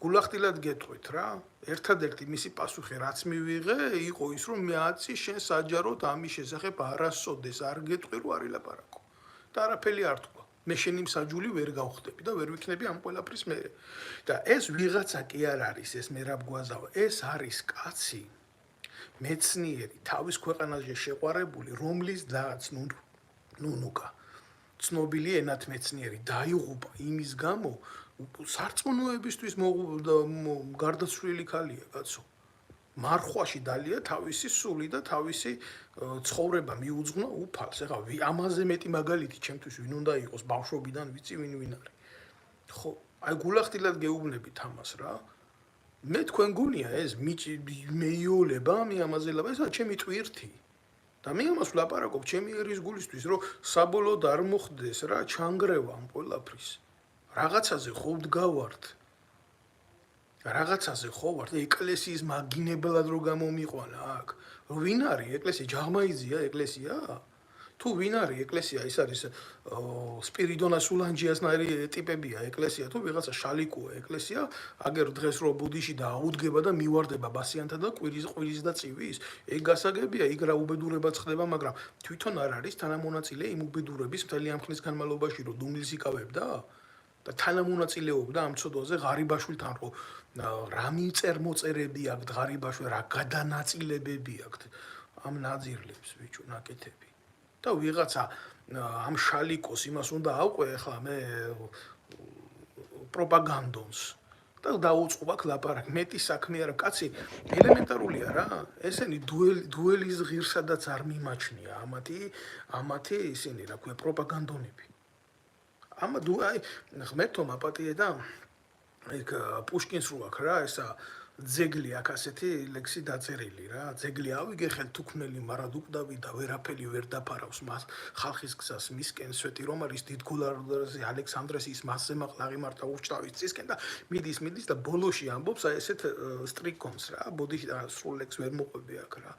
გულახდილად გეტყვით რა ერთადერთი მისი პასუხი რაც მივიღე იყო ის რომ მე აცი შენ საჯაროდ ამის შესახებ არასოდეს არ გეტყვი რომ არ ილაპარაკო და არაფერი არ თქვა მე შენი მსაჯული ვერ გავხდები და ვერ ვიქნები ამ ყველაფრის მე და ეს ვიღაცა კი არ არის ეს მერაბ გვაზავა ეს არის კაცი მეცნიერი თავის ქვეყანაზე შეყვარებული რომლის დაც ნუნუკა ცნობილი ენათმეცნიერი დაიღუპა იმის გამო სარწმუნოებისთვის გარდაცვლილი ქალია კაცო მარხვაში დალია თავისი სული და თავისი ცხოვრება მიუძღვნა უფალს ეხლა ამაზე მეტი მაგალითი ჩემთვის ვინ უნდა იყოს ბავშვობიდან ვიცი ვინ არის ხო აი გულახდილად გეუბნებით ამას რა მე თქვენ გონია ეს მეიოლება მე ამაზე ლაპარაკობ ესა ჩემი ტვირთი და მე ამას ვლაპარაკობ ჩემი ერის გულისთვის რომ საბოლოოდ არ მოხდეს რა ჩანგრევა ამ ყველაფრის რაღაცაზე ხო ვდგავართ რაღაცაზე ხო ვართ ეკლესიის მაგინებლად რო გამომიყვანა აქ ვინ არის ეკლესია ჯაღმაიზია ეკლესია თუ ვინ არის ეკლესია ის არის სპირიდონა სულანჯიასნაირი ტიპებია ეკლესია თუ ვიღაცა შალიკოა ეკლესია აგერ დღეს რო ბუდიში და აუდგება და მივარდება ბასიანთა და ყვირის და წივის ეგ გასაგებია იქ რა უბედურებაც ხდება მაგრამ თვითონ არ არის თანამონაწილე იმ უბედურების მთელი ამ ხნის განმავლობაში რო დუმილს იკავებდა და თანამონაწილეობდა ამ ცოდვაზე ღარიბაშვილთან რო რა მიწერმოწერები აქვს ღარიბაშვილი რა გადანაწილებები აქვს ამ ნაძირლებს ბიჭო ნაკეთები და ვიღაცა ამ შალიკოს იმას უნდა ავყვე ახლა მე პროპაგანდონს და დაუწყობა ლაპარაკ მეტი საქმე არა კაცი ელემენტარულია რა ესენი დუელის ღირსადაც არ მიმაჩნია ამათი ისინი რა ქვია პროპაგანდონები ამა აი ღმერთო მაპატიე და ეგ პუშკინს რო აქვს რა ესა ძეგლი აქ ასეთი ლექსი დაწერილი რა ძეგლი ავიგე ხელთუქმნელი მარად უკვდავი და ვერაფერი ვერ დაფარავს მას ხალხის გზას მისკენ სვეტი რომ არის დიდგულარზე ალექსანდრეს ის მასზე მაღლაღი მართა ურჩთავის წისკენ და მიდის და ბოლოში ამბობს აი ესეთ სტრიკონს რა ბოდიში და სრულ ლექს ვერ მოყვები აქ რა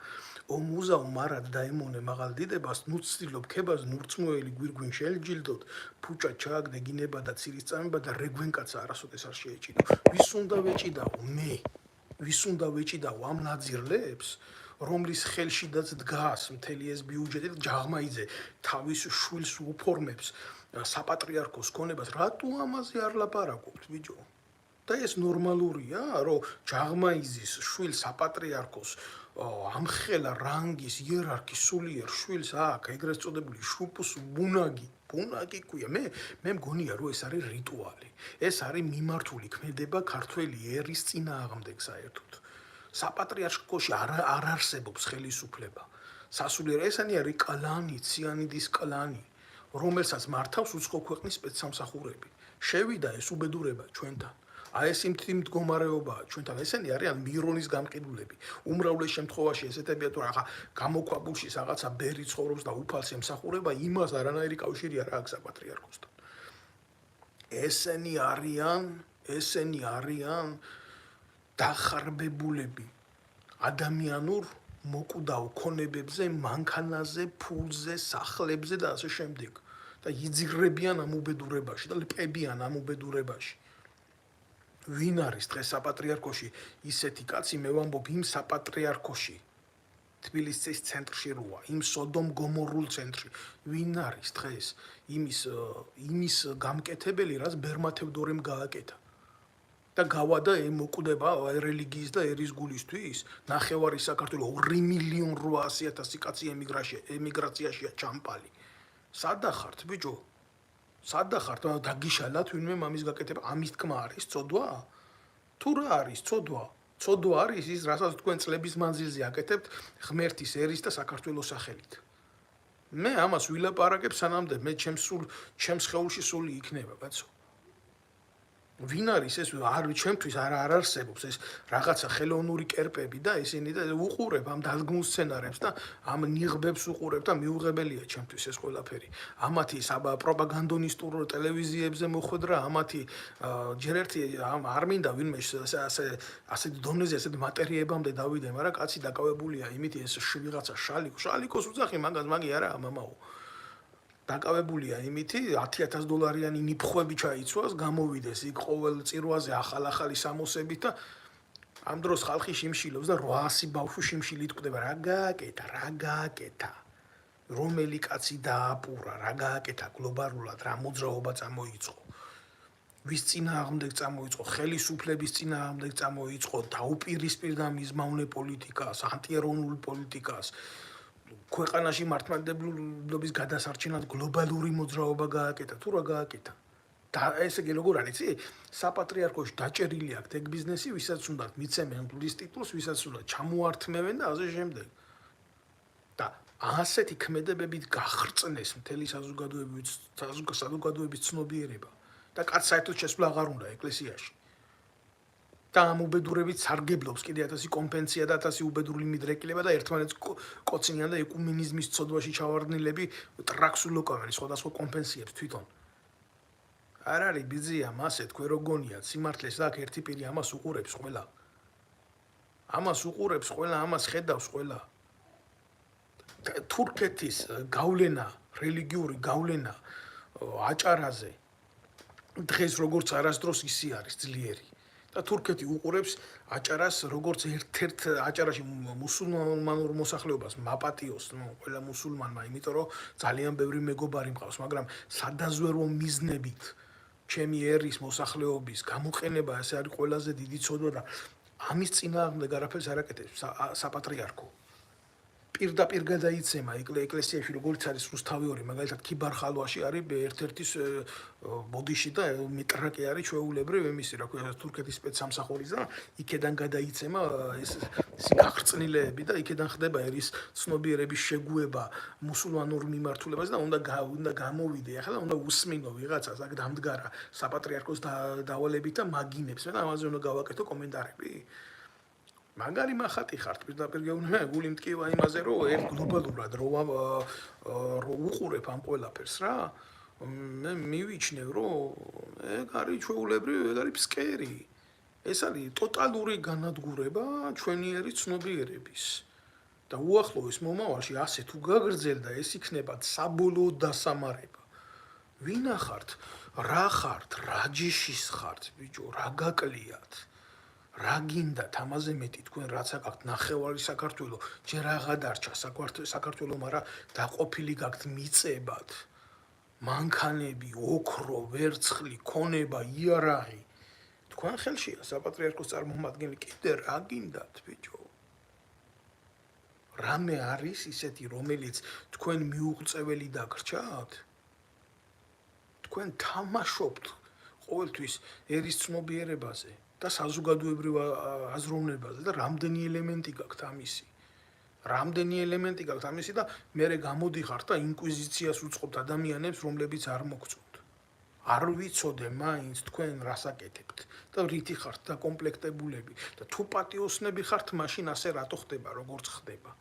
ო მუზაუ მარად დაემონე მაღალ დიდებას ნუ ცდილობ ქებას ნურწმუელი გვირგვინ შეელჯილდოთ ფუჭა ჩააგდე გინება და ცირის წამება და რეგვენკაცა არასოდეს არ შეეჭიდო ვის უნდა ვეჭიდაო მე ვის უნდა ვეჭიდაო ამ ნაძირლებს რომლის ხელშიდაც დგას მთელი ეს ბიუჯეტი და ჯაღმაიძე თავის შვილს უფორმებს საპატრიარქოს ქონებას რატო ამაზე არ ლაპარაკობთ ბიჭო და ეს ნორმალურია რომ ჯაღმაიზის შვილს საპატრიარქოს ამხელა რანგის იერარქის სულიერ შვილს აქვს ეგრეთ წოდებული შუპუს ბუნაგი ბუნაკიკუია. მე მგონია რომ ეს არის რიტუალი. ეს არის მიმართული ქმედება ქართველი ერის წინააღმდეგ საერთოდ. საპატრიარქოში არ არსებობს ხელისუფლება. სასულიერო ესენი არის კლანი, ციანიდის კლანი, რომელსაც მართავს უცხო ქვეყნის სპეცსამსახურები. შევიდა ეს უბედურება ჩვენთან. აი ეს იმ მდგომარეობაა ჩვენთან. ესენი არიან მირონის გამყიდულები. უმრავლეს შემთხვევაში ესეთებია თუ რაღაცა გამოქვაბულში რაღაცა ბერი ცხოვრობს და უფალს ემსახურება, იმას არანაირი კავშირი არ აქვს საპატრიარქოსთან. ესენი არიან დახარბებულები ადამიანურ მოკვდავ ქონებებზე, მანქანაზე, ფულზე, სახლებზე და ასე შემდეგ. და იძირებიან ამ უბედურებაში და ლპებიან ამ უბედურებაში. ვინ არის დღეს საპატრიარქოში ისეთი კაცი, მე ვამბობ იმ საპატრიარქოში თბილისის ცენტრში როა, იმ სოდომ გომორულ ცენტრში. ვინ არის დღეს იმის გამკეთებელი, რაც ბერმათევდორემ გააკეთა. და გავადა მოკვდება რელიგიის და ერის გულისთვის, ნახევარი საქართველოს 2.800.000 კაცი ემიგრაციაშია ჩამპალი. სადა ხართ ბიჭო? სადა ხართ? დაგიშალათ ვინმე მამის გაკეთება? ამის თქმა არის წოდვა? თუ რა არის წოდვა? წოდვა არის ის, რასაც თქვენ წლების მანძილზე აკეთებთ ღმერთის, ერის და საქართველოს სახელით. მე ამას ვილაპარაკებ სანამდე მე ჩემს ხეულში სული იქნება, კაცო. ვინ არის ეს? ჩემთვის არ არსებობს ეს რაღაცა ხელოვნური კერპები და ისინი და უყურებ ამ დადგმულ სცენარებს და ამ ნიღბებს უყურებ და მიუღებელია ჩემთვის ეს ყველაფერი. ამათი პროპაგანდონისტურ ტელევიზიებზე მოხვედრა, ამათი ჯერ ერთი არ მინდა ვინმე ასეთ დონეზე, ასეთ მატერიებამდე დავიდე, მაგრამ კაცი დაკავებულია იმით, ეს ვიღაცა შალიკოს უძახი მაგას, მაგი არა, მამაო. დაკავებულია იმითი, $10,000 ნიფხვები ჩაიცვას, გამოვიდეს იქ ყოველ წირვაზე ახალი სამოსებით და ამ დროს ხალხი შიმშილობს და 800 ბავშვი შიმშილით კვდება. რა გააკეთა? რომელი კაცი დააპურა, რა გააკეთა გლობალურად, რა მოძრაობა წამოიწყო? ვის წინააღმდეგ წამოიწყო? ხელისუფლების წინააღმდეგ წამოიწყო, დაუპირისპირდა მიზმავნე პოლიტიკას, ანტიეროვნულ პოლიტიკას. ქვეყანაში მართლმადიდებლობის გადასარჩენად გლობალური მოძრაობა გააკეთა, თუ რა გააკეთა? და ესე იგი როგორ არის, იცი? საპატრიარქოში დაჭერილი აქვს ეგ ბიზნესი, ვისაც უნდა მიცემენ გულის ტიტულს, ვისაც უნდა ჩამოართმევენ და ასე შემდეგ. და ასეთი ქმედებებით გახრწნეს მთელი საზოგადოების ცნობიერება და კაც საერთოდ შესვლა აღარ უნდა ეკლესიაში. და ამ უბედურებით სარგებლობს კიდე 1000 კომპენსია და 1000 უბედურული მიდრეკილება და ერთმანეთს კოცინიან და ეკუმენიზმის ცოდვაში ჩავარდნილები ტრაქს ულოკავენ სხვადასხვა კომპენსიებს თვითონ. არ არის ბიზია მასე თქვენ რო გონიათ სიმართლეს აქ ერთი პირი ამას უყურებს ყველა. ამას ხედავს ყველა. თურქეთის გავლენა, რელიგიური გავლენა აჭარაზე დღეს როგორც არასდროს ისი არის ძლიერი. და თურქეთი უყურებს აჭარას როგორც ერთ-ერთ აჭარაში მუსულმანურ მოსახლეობას მაპატიოს, ყველა მუსულმანმა, იმიტომ რომ ძალიან ბევრი მეგობარი მყავს, მაგრამ სადაზვერვო მიზნებით ჩემი ერის მოსახლეობის გამოყენება ეს არის ყველაზე დიდი ცოდვა და ამის წინააღმდეგ არაფერს არ აკეთებს საპატრიარქო. პირდაპირ გადაიცემა ეკლესიაში როგორც არის რუსთავი, მაგალითად ქიბარხალვაში არის ერთ-ერთი ბოდიში და მეტრაკი არის ჩვეულებრივ იმისი, რა ქვია, თურქეთის სპეცსამსახურის და იქედან გადაიცემა ეს გახრწნილეები და იქედან ხდება ერის ცნობიერების შეგუება მუსულმანურ მიმართულებას და უნდა გამოვიდე, ახლა უნდა უსმინო ვიღაცას, აქ დამდგარა საპატრიარქოს დავალებით და მაგინებს და ამაზე უნდა გავაკეთო კომენტარები. მაგარი მახატი ხართ პირდაპირ გეუბნები, გული მტკივა იმაზე, რომ ერთ გლობალურად რო უყურებ ამ ყველაფერს რა. მე მივიჩნევ, რომ ეგ არის ჩვეულებრივ, ეგ არის ფსკერი. ეს არის ტოტალური განადგურება ჩვენი ერის ცნობიერების. და უახლოეს მომავალში ასე თუ გაგრძელდა, ეს იქნება საბოლოო დასამარება. ვინა ხართ? რა ხართ? რა ჯიშის ხართ, ბიჭო, რა გაკლიათ? რა გინდათ ამაზე მეტი თქვენ რაც აკაქვთ ნახევარი საქართველო ჯერ აღარ დარჩა საქართველო, მაგრამ დაყოფილი გაქვთ მიწებად, მანქანები, ოქრო, ვერცხლი, ქონება, იარაღი. თქვენ ხელშია საპატრიარქოს წარმომადგენელი, კიდე რა გინდათ ბიჭო? რამე არის ისეთი, რომელიც თქვენ მიუღწეველი დაგრჩათ? თქვენ თამაშობთ ყოველთვის ერის ცნობიერებაზე და საზოგადოებრივ აზროვნებაზე და რამდენი ელემენტი გაქვთ ამისი. რამდენი ელემენტი გაქვთ ამისი და მერე გამოდიხართ და ინკვიზიციას უწყობთ ადამიანებს, რომლებიც არ მოგწონთ. არ ვიცოდე მაინც თქვენ რას აკეთებთ და რითი ხართ დაკომპლექტებულები და თუ პატიოსნები ხართ, მაშინ ასე რატო ხდება, როგორც ხდება.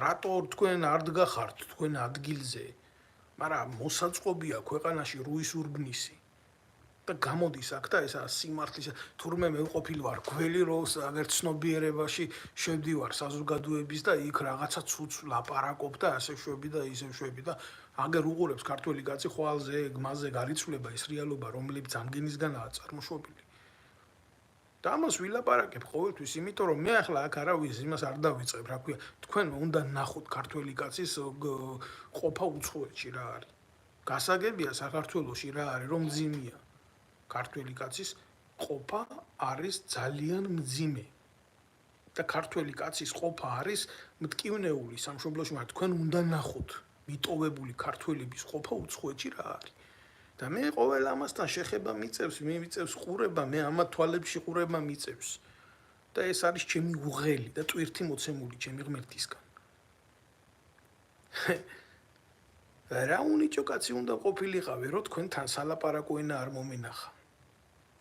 რატო თქვენ არ დგახართ თქვენ ადგილზე, მაგრამ მოსაწყობია ქვეყანაში რუის ურბნისი. და გამოდის აქ და ესა სიმართლის თურმე მე ვყოფილი ვარ გველი როს აგერ ცნობიერებაში შევდივარ საზოგადოების და იქ რაღაცა ცუც ლაპარაკობ და ასე შვები და ისე შვები და აგერ უყურებს ქართველი კაცი ხვალზე გმაზე გარიცვლება ეს რეალობა რომლებიც ამგენისგანაა წარმოშობილი და ამას ვილაპარაკებ ყოველთვის იმიტომ რომ მე ახლა აქ არავის იმას არ დავიწყებ რა ქვია თქვენ უნდა ნახოთ ქართველი კაცის ყოფა უცხოეთში რა არის გასაგებია საქართველოში რა არის რომ მძიმეა ქართველი კაცის ყოფა არის ძალიან მძიმე და ქართველი კაცის ყოფა არის მტკივნეული სამშობლოში მაგრამ თქვენ უნდა ნახოთ მიტოვებული ქართველების ყოფა უცხოეთში რა არის და მე ყოველ ამასთან შეხება მიწევს მე მიწევს ყურება მე ამა თვალებში ყურება მიწევს და ეს არის ჩემი უღელი და ტვირთი მოცემული ჩემი ღმერთისგან რა უნიჭო კაცი უნდა ყოფილიყავი რომ თქვენთან სალაპარაკო ენა არ მომენახა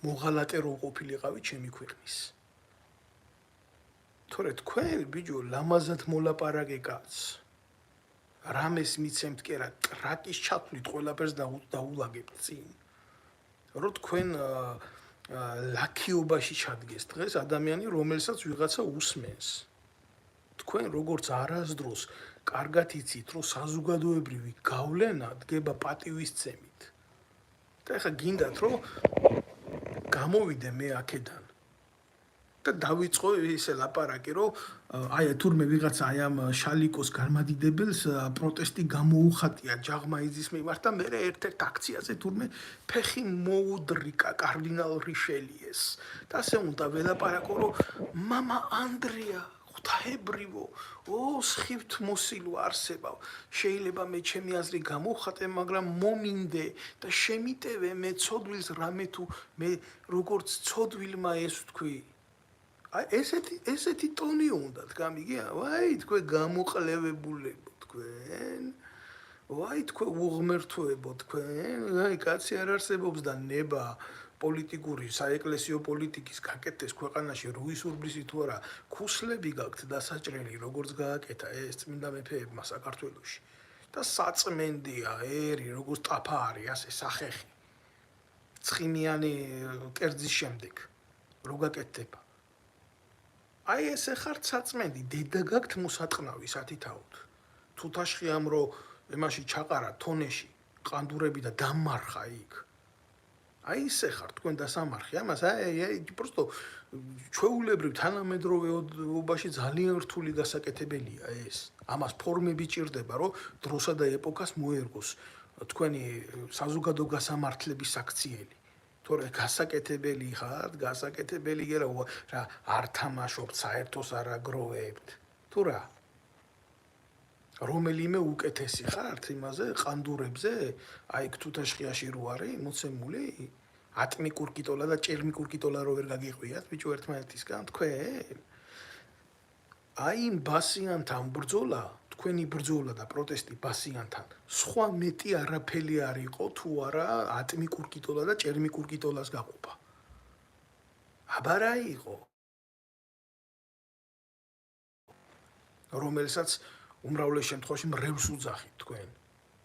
მოღალატე რო ყოფილიყავი ჩემი ქვეყნის. თორე თქვენ ბიჭო ლამაზად მოლაპარაკე კაც. რამეს მიცემთ კი რა ტრაკის ჩათვლით ყველაფერს დაულაგებთ წინ. რო თქვენ ლაქიობაში ჩადგეს დღეს ადამიანი რომელსაც ვიღაცა უსმენს. თქვენ როგორც არასდროს კარგად იცით რომ საზოგადოებრივი გავლენა დგება პატივისცემით. და ეხა გინდათ რომ გამოვიდე მე აქედან და დავიწყო ისე ლაპარაკი რომ აი თურმე ვიღაცა აი ამ შალიკოს განმადიდებელს პროტესტი გამოუხატია ჯაღმაიძის მიმართ და მე ერთ-ერთ აქციაზე თურმე ფეხი მოუდრიკა კარდინალ რიშელიეს და ასე უნდა ველაპარაკო რომ მამა ანდრია ღვთაებრივო სხივთ მოსილო არსებავ შეიძლება მე ჩემი აზრი გამოვხატე მაგრამ მომინდე და შემიტევე მე ცოდვილს რამე თუ მე როგორც ცოდვილმა ეს ვთქვი აი ესეთი ტონი უნდა გამიგია ვაი თქვენ გამოყლევებულებო თქვენ ვაი თქვენ უღმერთოებო თქვენ აი კაცი არ არსებობს და ნება პოლიტიკური საეკლესიო პოლიტიკის გაკეთდეს ქვეყანაში რუის ურბლისი თუ არა ქუსლები გაქვთ დასაჭრელი როგორც გააკეთა ეს წმინდა მეფეებმა საქართველოში და საწმენდია ერი როგორც ტაფა არის ასე სახეხი ცხიმიანი კერძის შემდეგ რო გაკეთდება აი ესე ხართ საწმენდი დედა გაქვთ მოსატყნავი სათითაოდ თუთაშხიამ რო ემაში ჩაყარა თონეში ყანდურები და დამარხა იქ აი ესე ხარ თქვენ დასამარხი ამას აი просто ჩვეულებრივ თანამედროვეობაში ძალიან რთული გასაკეთებელია ეს ამას ფორმები ჭირდება რომ დროსა და ეპოქას მოერგოს თქვენი საზოგადო გასამართლების აქციელი თორე გასაკეთებელი ხართ გასაკეთებელი რა არ თამაშობთ საერთოს არ აგროვებთ თუ რა რომელიმე უკეთესი ხართ იმაზე ყანდურებზე აი თუთაშხიაში რო არის მოცემული ატმიკურ კიტოლა და ჭერმიკურ კიტოლა რო ვერ გაგიყვიათ ბიჭო ერთმანეთისგან თქვენ აი იმ ბასიანთან ბრძოლა თქვენი ბრძოლა და პროტესტი ბასიანთან სხვა მეტი არაფერი არ იყო თუ არა ატმიკურ კიტოლა და ჭერმიკურ კიტოლას გაყოფა აბა რა იყო რომელსაც უმრავლეს შემთხვევაში მრევლს უძახით თქვენ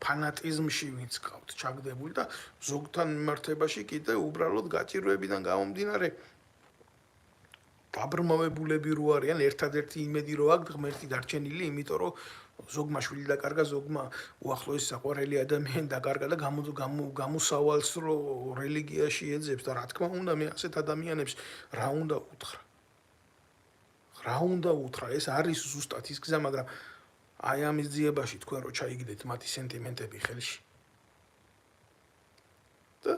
ფანატიზმში ვინც ყავთ ჩაგდებული და ზოგთან მიმართებაში კიდე უბრალოდ გაჭირვებიდან გამომდინარე დაბრმავებულები რო არიან ერთადერთი იმედი რო აქვს ღმერთი დარჩენილი იმიტომ რომ ზოგმა შვილი დაკარგა ზოგმა უახლოესი საყვარელი ადამიანი დაკარგა და გამოსავალს რო რელიგიაში ეძებს და რა თქმა უნდა მე ასეთ ადამიანებს რა უნდა უთხრა ეს არის ზუსტად ის გზა მაგრამ აი ამის ძიებაში თქვენ რო ჩაიგდეთ მათი სენტიმენტები ხელში და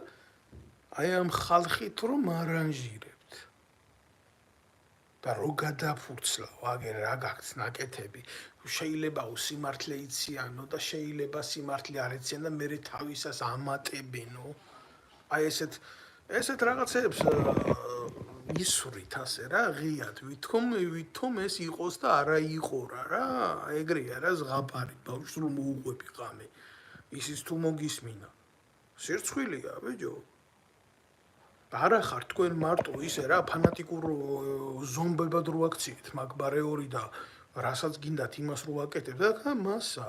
აი ამ ხალხით რომ არანჟირებთ და რო გადაფურცლავ აგერ რა გაქვს ნაკეთები შეიძლება სიმართლე იციანო და შეიძლება სიმართლე არ იციან და მე თავისას ამატებენო. აი ესეთ რაღაცებს ისვრით ასე რა, ღიად ვითომ ეს იყოს და არა იყო რა, ეგრეა რა ზღაპარი, ბავშვს რომ მოუყვები ღამე. ისიც თუ მოგისმინა. სირცხვილია, ბიჭო. არა ხარ თქვენ მარტო ისე რა ფანატიკურ ზომბებად რო აქციეთ, მაგ ბარეორი და რასაც გინდათ იმას რო აკეთებ და მასა.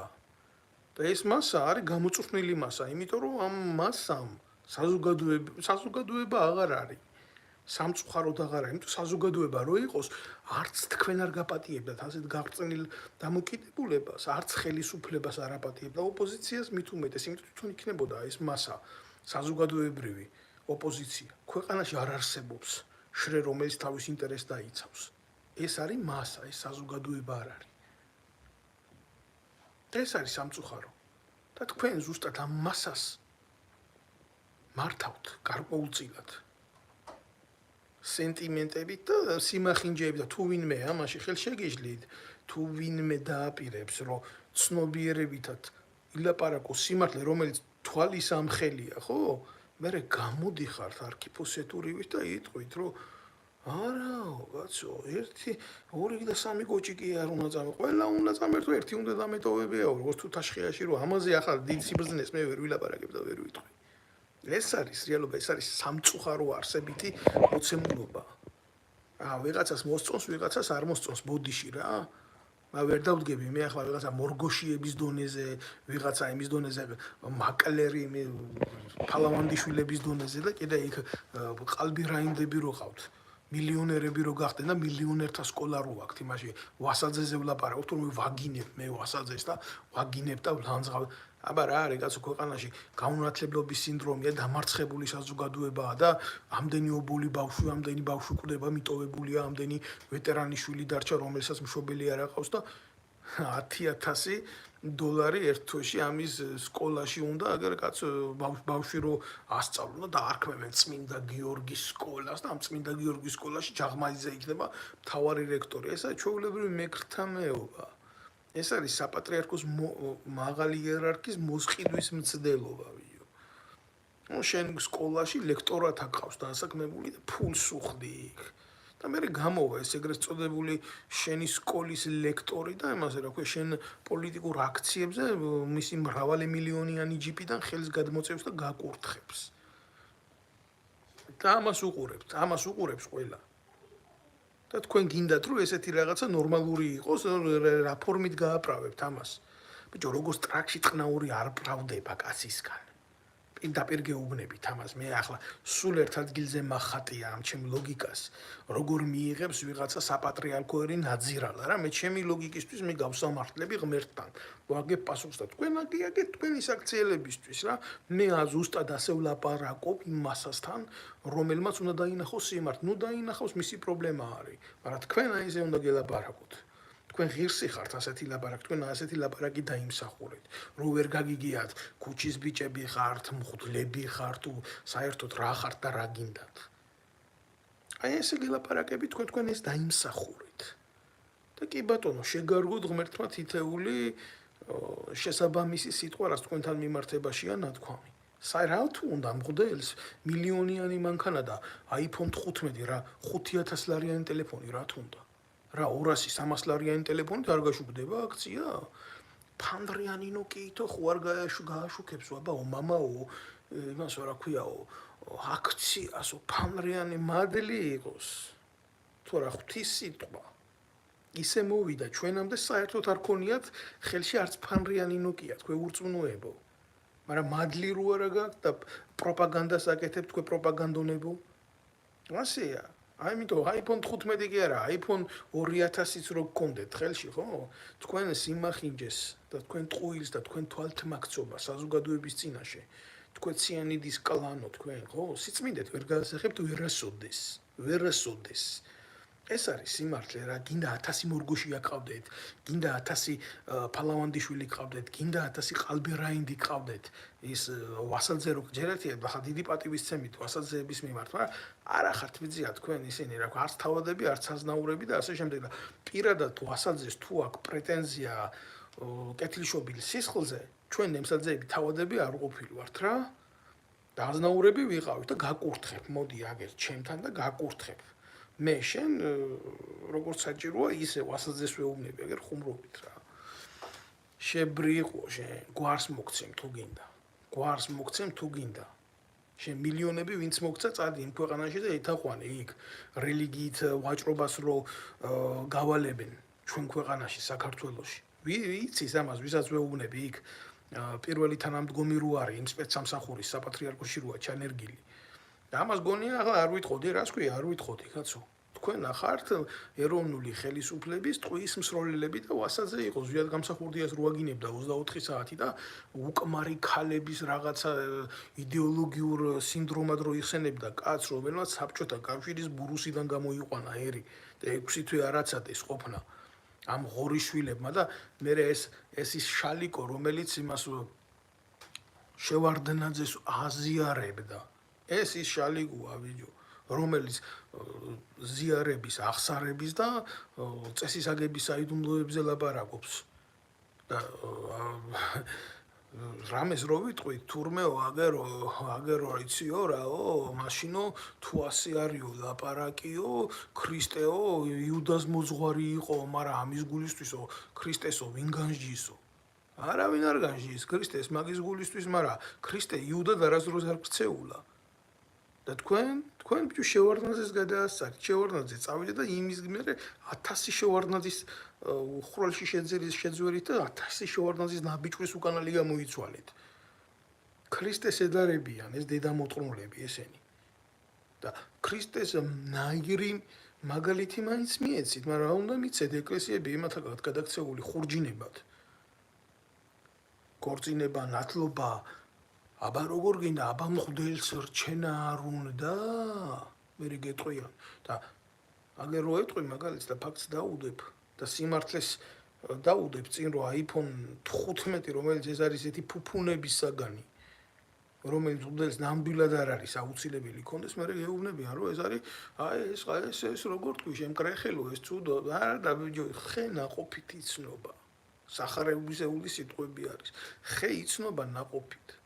და ეს მასა არის გამოწვეული მასა, იმიტომ რომ ამ მასამ საზოგადოება აღარ არის. სამწუხაროდ აღარ არის, იმიტომ საზოგადოება რო იყოს, არც თქვენ არ გაპატიებდათ ასეთ გაღწნილ დამოკიდებულებას, არც ხელისუფლებას არ აპატიებდა ოპოზიციას მით უმეტეს, იმიტომ თვითონ იქნებოდა ეს მასა საზოგადოებრივი ოპოზიცია. ქვეყანაში არ არსებობს შრე, რომელიც თავის ინტერესს დაიცავს. ეს არის მასა, ეს საზოგადოება არ არის. ეს არის სამწუხარო. და თქვენ ზუსტად ამ მასას მართავთ გარკვეულწილად. სენტიმენტებით და სიმახინჯეებით და თუ ვინმე ამაში ხელშეგეშლით, თუ ვინმე დააპირებს, რომ ცნობიერებითად ილაპარაკოს სიმართლე, რომელიც თვალის ამხელია, ხო? მე გამოდიხართ არქიფოსეთურივით და იტყვით, რომ არაო, კაცო, 1, 2 და 3 კოჭი კი არ უნდა წამე. ყველა უნდა წამერთო, ერთი უნდა დამეტოვებიაო, როგორც თუ თაშხიაში რომ ამაზე ახლა დიდ სიბრძნეს მე ვერ ვილაპარაკებ და ვერ ვიტყვი. ეს არის რეალობა, ეს არის სამწუხარო არსებითი მოცემულობა. ვიღაცას მოსწონს, ვიღაცას არ მოსწონს ბოდიში რა. ვერ დავდგები მე ახლა ვიღაცა მორგოშიების დონეზე, ვიღაცა იმის დონეზე, მაკლერი, ფალავანდიშვილების დონეზე და კიდე იქ ყალბი რაინდები რო ყავთ. მილიონერები რო გახდნენ და მილიონერთა სკოლა რო აქვს, იმაში ვასაძეზე ვლაპარაკობ, თუ ვაგინებ მე ვასაძეს და ვაგინებ და ვლანძღავ. აბა რა არის კაცო ქვეყანაში გაუნათლებლობის სინდრომია, დამარცხებული საზოგადოებაა და ამდენი ობოლი ბავშვი, ამდენი ბავშვი კვდება, მიტოვებულია, ამდენი ვეტერანიშვილი დარჩა, რომელსაც მშობელი არ აყავს და $10,000 ერთ თვეში ამის სკოლაში უნდა, აგერ კაცო ბავშვი რო ასწავლო და დაარქმევენ წმინდა გიორგის სკოლას და ამ წმინდა გიორგის სკოლაში ჯაღმაძე იქნება მთავარი რექტორი. ესა ჩვეულებრივი მეკრთა მეობა. ეს არის საპატრიარქოს მაღალი იერარქიის მოსყიდვის მცდელობა, ვიო. შენ სკოლაში ლექტორად აკავს დასაქმებული და ფულს უხდი იქ. და მე გამოვა ეს ეგრეთ წოდებული შენი სკოლის ლექტორი და იმაზე რა ქვია, შენ პოლიტიკურ აქციებზე მისი მრავალი მილიონიანი ჯიპიდან ხელს გადმოწევს და გაკურთხებს. და ამას უყურებს ყველა. და თქვენ გინდათ რომ ესეთი რაღაცა ნორმალური იყოს, რა ფორმით გააправებთ ამას. ბიჭო, როგორც ტრაქში წყნაური არ პრავდება კაცისგან. პირდაპირ გეუბნებით ამას. მე ახლა სულ ერთ ადგილზე მახატია ამ ჩემ ლოგიკას, როგორ მიიღებს ვიღაცა საპატრიარქო ერი ნაძირალა რა. მე ჩემი ლოგიკისთვის მე გავსამართლები ღმერთთან. ვაგებ პასუხს და თქვენ აგიაგეთ თქვენი საქციელებისთვის რა. მე ზუსტად ასე ვლაპარაკობ იმ მასასთან, რომელმაც უნდა დაინახოს სიმართლე. ნუ დაინახოს, მისი პრობლემა არის. მაგრამ თქვენ აიზე უნდა გელაპარაკოთ. თქვენ ღირსი ხართ ასეთი ლაპარაკი, თქვენ ასეთი ლაპარაკი დაიმსახურეთ. რო ვერ გაგიგიათ, ქუჩის ბიჭები ხართ, მღვდლები ხართ, თუ საერთოდ რა ხართ და რა გინდათ. აი ესე გელაპარაკები თქვენ ეს დაიმსახურეთ. და კი ბატონო, შეგარგოთ ღმერთმა თითეული შესაბამისი სიტყვა, რაც თქვენთან მიმართებაშია ნათქვამი. რა თუ უნდა მღვდელს მილიონიანი მანქანა და iPhone 15 რა 5,000 ლარიანი ტელეფონი რა თუ უნდა. რა 200-300 ლარიანი ტელეფონით არ გაშუქდება აქცია? ფანდრიანი ნოკიითო ხო არ გააშუქებს, აბაო მამაო, იმას რა ქვიაო, აქციასო ფანდრიანი მადლი იყოს. თუ რა ღვთის სიტყვა. ისე მოვიდა ჩვენამდე საერთოდ არ ქონიათ ხელში არც ფანდრიანი ნოკია, თქვენ ურწმუნოებო. მაგრამ მადლი რო არა გაქვთ და პროპაგანდას აკეთებთ თქვენ პროპაგანდონებო. ასეა. ამიტომ iPhone 15 კი არა, iPhone 2000-იც რო გქონდეთ ხელში, ხო? თქვენ სიმახინჯეს და თქვენ ტყუილს და თქვენ თვალთმაქცობა საზოგადოების წინაშე. თქვენ ციანიდის კლანო თქვენ, ხო? სიწმინდეთ ვერ გაასახებთ ვერასოდეს. ეს არის სიმართლე რა, გინდა 1000 მორგოშია ყავდეთ, გინდა 1000 ფალავანდიშვილი ყავდეთ, გინდა 1000 ყალბერაინდი ყავდეთ. ის ვასალძე რო ჯერერთია, ხა დიდი პატივისცემით ვასალძეების მიმართ, მაგრამ არა ხართ მიწია თქვენ ისინი რა, არც თავადები, არც აზნაურები და ასე შემდეგ და პირადად ვასალძეს თუ აქვს პრეტენზია კეთილშობილი სისხლზე, ჩვენ ნემსაძეები თავადები არ ყოფილი ვართ რა. და აზნაურები ვიყავით და გაკურთხებ, მოდი აგერ ჩემთან და გაკურთხებ. მე შენ როგორც საჭიროა ისე ვასალძეს ვეუბნები აგერ ხუმრობით რა. შებრიყო შენ გვარს მოგცემ თუ გინდა. გვარს მოგცემ თუ გინდა. შენ მილიონები ვინც მოგცა წადი იმ ქვეყანაში და ეთაყვანე იქ რელიგიით ვაჭრობას რო გავალებენ ჩვენ ქვეყანაში საქართველოში. ვიცის ამას ვისაც ვეუბნები იქ პირველი თანამდგომი რო არის იმ სპეცსამსახურის საპატრიარქოში როა ჩანერგილი. და ამას გონია ახლა არ ვითხოვდი რა სქვია არ ვითხოვდი კაცო. თქვენ ახართ ეროვნული ხელისუფლების ტყუის მსროლელები და ვასალძე იყო ზვიად გამსახურდიას რო აგინებდა 24 საათი და უკმარი ქალების რაღაცა იდეოლოგიურ სინდრომად რო იხსენებდა კაცს რომელსაც საბჭოთა კავშირის ბურუსიდან გამოიყვანა ერი და 6 თვე არაცადეს ყოფნა ამ ღორიშვილებმა და მე ეს ის შალიკო რომელიც იმას შევარდნაძეს აზიარებდა ეს ის შალიკოა ბიჭო რომელიც ზიარების ახსარების და წესისაგების საიდუმლოებზე ლაპარაკობს და რამეს რო ვიტყვით თურმეო აგერო იციო რაო მაშინო თუ ასე არისო ლაპარაკიო ქრისტეო იუდას მოძღვარი იყო მაგრამ ამის გულისთვისო ქრისტესო ვინ განსჯისო არავინ არ განსჯის ქრისტეს მაგის გულისთვის მაგრამ ქრისტე იუდად არასდროს არ ქცეულა და თქვენ ბიჭო შევარდნაძეს გადაასწარით შევარდნაძე წავიდა და იმის მერე 1000 შევარდნაძის ხროლში შეძვერით და 1000 შევარდნაძის ნაბიჯვის უკანალი გამოიცვალეთ ქრისტეს ედარებიან ეს დედამოწმულები ესენი და ქრისტეს ნაირი მაგალითი მაინც მიეცით მაგრამ რა უნდა მიცეთ ეკლესიები ემათაგად გადაქცეული ხურჯინებად ქორწინება ნათლობა აბა როგორ გინდა აბა მღვდელს რჩენა არ უნდა მე გეტყვიან და აგერ რო ეტყვი მაგალითს და ფაქტს დაუდებ და სიმართლეს დაუდებ წინ რო iPhone 15 რომელიც ეს არის ესეთი ფუფუნების საგანი რომელიც მღვდელს ნამდვილად არ არის აუცილებელი კონდეს მე გეუბნებიან რომ ეს არის აი ეს როგორ თქვი შემკრეხელო ეს ცუდო არა და ბიჭო ხე ნაყოფით იცნობა სახარებისეული სიტყვები არის ხე იცნობა ნაყოფით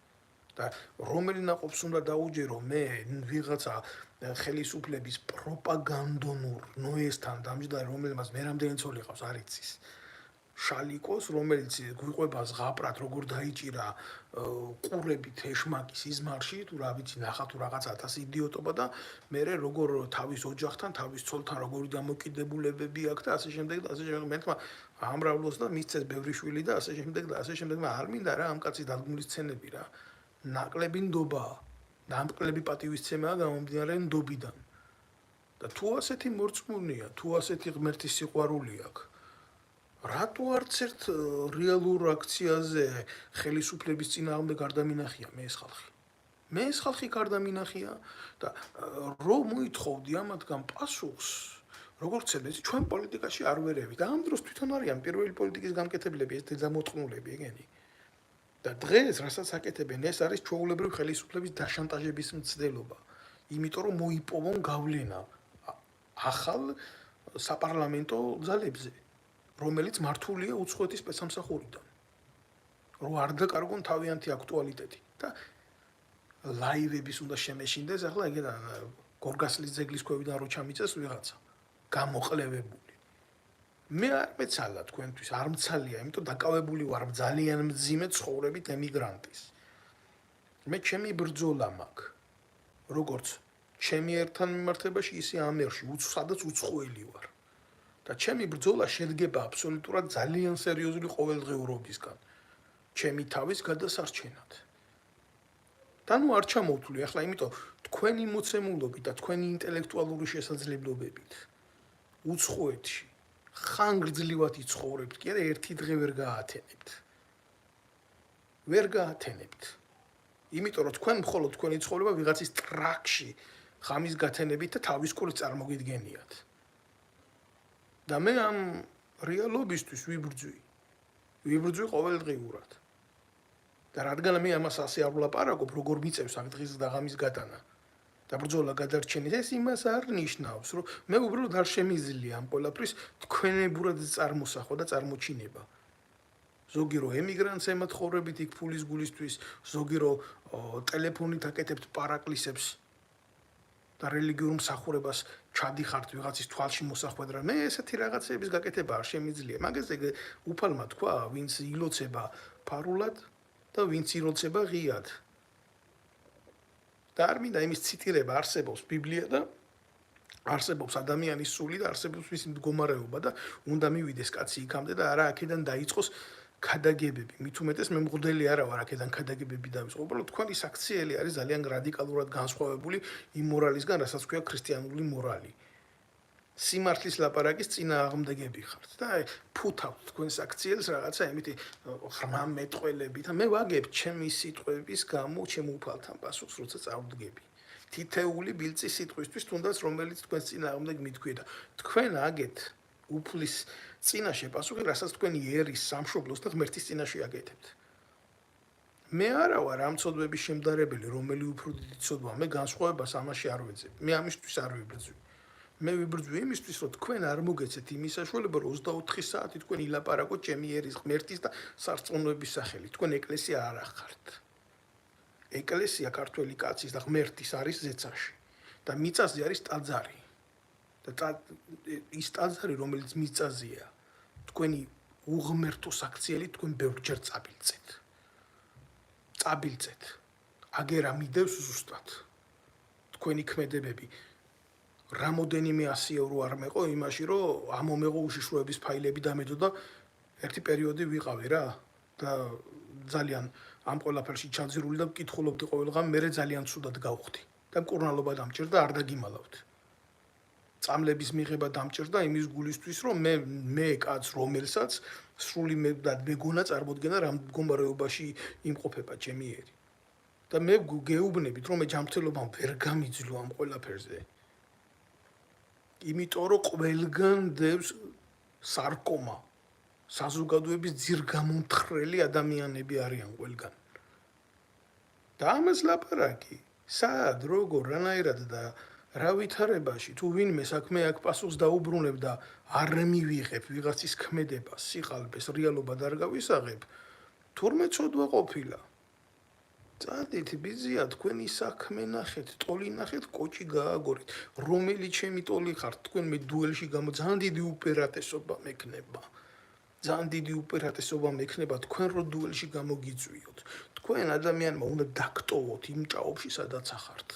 და რომელი ნაყოფს უნდა დაუჯერო მე ვიღაცა ხელისუფლების პროპაგანდონურ ნოესთან დამჯდარი რომელმაც მე რამდენი ცოლი ყავს არ იცის შალიკოს რომელიც გვიყვება ზღაპრად როგორ დაიჭირა ყურებით ეშმაკის იზმარში თუ რა ვიცი ნახა თუ რაღაცა 1000 იდიოტობა და მე როგორ თავის ოჯახთან თავის ცოლთან როგორი დამოკიდებულებები აქვს და ასე შემდეგ და ასე შემდეგ მე თქმა ამრავლოს და მისცეს ბევრი შვილი და ასე შემდეგ და ასე შემდეგ მაგრამ არ მინდა რა ამ კაცის დადგმული სცენები რა ნაკლები ნდობა და ამკლები პატივისცემაა გამომდინარე ნდობიდან და თუ ასეთი მორწმუნეა თუ ასეთი ღმერთის სიყვარული აქვს რატო არც ერთ რეალურ აქციაზე ხელისუფლების წინააღმდეგ არ დამინახია მე ეს ხალხი გარდამინახია და რომ მოითხოვდი ამათგან პასუხს როგორც ცედეთ ჩვენ პოლიტიკაში არ ვერევით და ამ დროს თვითონ არიან პირველი პოლიტიკის გამკეთებლები ეს დედამოწმულები ეგენი და დღეს რასაც აკეთებენ ეს არის ჩვეულებრივი ხელისუფლების დაშანტაჟების მცდელობა იმიტომ რომ მოიპოვონ გავლენა ახალ საპარლამენტო ძალებზე რომელიც მართულია უცხოეთის სპეცსამსახურიდან რომ არ დაკარგონ თავიანთი აქტუალიტეტი და ლაივების უნდა შემეშინდეს ახლა ეგ გორგასლის ძეგლის ქვევიდან რო ჩამიწეს ვიღაცა გამოყლევებული მე არ მეცალა თქვენთვის არ მცალია იმიტომ დაკავებული ვარ ძალიან მძიმე ცხოვრებით ემიგრანტის მე ჩემი ბრძოლა მაქვს როგორც ჩემი ერთთან მიმართებაში ისე ამერში სადაც უცხოელი ვარ და ჩემი ბრძოლა შედგება აბსოლუტურად ძალიან სერიოზული ყოველდღიურობისგან ჩემი თავის გადასარჩენად და ნუ არ ჩამოვთვლი ახლა იმიტომ თქვენი მოცემულობით და თქვენი ინტელექტუალური შესაძლებლობებით უცხოეთში ხანგრძლივად იცხოვრებთ კი არა ერთი დღე ვერ გაათენებთ იმიტომ რომ თქვენ მხოლოდ თქვენი ცხოვრება ვიღაცის ტრაქში ხამის გათენებით და თავის კურს წარმოგიდგენიათ და მე ამ რეალობისთვის ვიბრძვი ყოველდღიურად. და რადგან მე ამას ასე არ ვლაპარაკობ, როგორ მიწევს აქ დღის და ღამის გატანა და ბრძოლა გადარჩენის, ეს იმას არ ნიშნავს, რომ მე უბრალოდ არ შემიძლია ამ ყველაფრის თქვენებურად წარმოსახვა და წარმოჩინება. ზოგი რო ემიგრანტს ემათხოვრებით იქ ფულის გულისთვის, ზოგი რო ტელეფონით აკეთებთ პარაკლისებს და რელიგიურ მსახურებას ჩადიხართ ვიღაცის თვალში მოსახვედრა. მე ესეთი რაღაცების გაკეთება არ შემიძლია. მაგაზე უფალმა თქვა, ვინც ილოცება ფარულად და ვინც ილოცება ღიად. და არ მინდა იმის ციტირება, არსებობს ბიბლია და არსებობს ადამიანის სული და არსებობს მისი მდგომარეობა და უნდა მივიდეს კაცი იქამდე და არა აქედან დაიწყოს ქადაგებები. მით უმეტეს მე მღვდელი არა ვარ აქედან ქადაგებები დავიწყო. უბრალოდ თქვენი საქციელი არის ძალიან რადიკალურად განსხვავებული იმ მორალისგან, რასაც ქვია ქრისტიანული მორალი. სიმართლის ლაპარაკის წინააღმდეგები ხართ და ფუთავთ თქვენ საქციელს რაღაცა იმითი ღრმა მეტყველებით. მე ვაგებ ჩემი სიტყვების გამო ჩემ უფალთან პასუხს, როცა წავდგები. თითეული ბილწი სიტყვისთვის, თუნდაც რომელიც თქვენს წინააღმდეგ მithქვია. თქვენ აგეთ უფლის წინაშე პასუხი, რასაც თქვენი ერის, სამშობლოს და ღმერთის წინაშე აკეთებთ. მე არა ვარ ამ ცოდვების შემდარებელი, რომელი უფრო დიდი ცოდვაა. მე განსხვავებას ამაში არ ვეძებ. მე ამისთვის არ ვიბრძვი. მე ვიბრძვი იმისთვის, რომ თქვენ არ მოგეცეთ იმის საშუალება, რომ 24 საათი თქვენ ილაპარაკოთ ჩემი ერის, ღმერთის და სარწმუნოების სახელით. თქვენ ეკლესია არ ახართ. ეკლესია ქართველი კაცის და ღმერთის არის ზეცაში და მიწაზე არის ტაძარი. და ის ტაძარი, რომელიც მიწაზეა, თქვენი უღმერთო საქციელი თქვენ ბევრჯერ წაბილწეთ. აგერა მიდევს ზუსტად. თქვენი ქმედებები რამოდენიმე 100 ევრო არ მეყო იმაში, რომ ამომეღო უშიშროების ფაილები დამედო და ერთი პერიოდი ვიყავი რა და ძალიან ამ ყველაფერში ჩაძირული და მკითხულობდი ყოველდღე, მე ძალიან ცუდად გავხდი და მკურნალობა დამჭირდა, არ დაგიმალავთ. წამლების მიღება დამჭირდა იმის გულისთვის, რომ მე კაც რომელსაც სრული მეგონა წარმოდგენა რამ მდგომარეობაში იმყოფება ჩემი ერი. და მე გეუბნებით, რომ მე ჯანმრთელობამ ვერ გამიძლო ამ ყველაფერზე. იმიტომ რომ ყველგან დევს სარკომა. საზოგადოების ძირგამომთხრელი ადამიანები არიან ყველგან. და ამას ლაპარაკი, სად, როგორ, რანაირად და რა ვითარებაში, თუ ვინმე საქმე აქ პასუხს დაუბრუნებ და არ მივიღებ ვიღაცის ქმედებას, სიყალბეს, რეალობად არ გავისაღებ, თურმე ცოდვა ყოფილა. წადით, ბიზია, თქვენი საქმე ნახეთ, ტოლი ნახეთ, კოჭი გააგორით. რომელი ჩემი ტოლი ხართ, თქვენ მე დუელში ძალიან დიდი უპირატესობა მექნება. ძალიან დიდი უპირატესობა მექნება თქვენ რო დუელში გამოგიწვიოთ. თქვენ ადამიანმა უნდა დაგტოვოთ იმ ჭაობში, სადაც ახართ.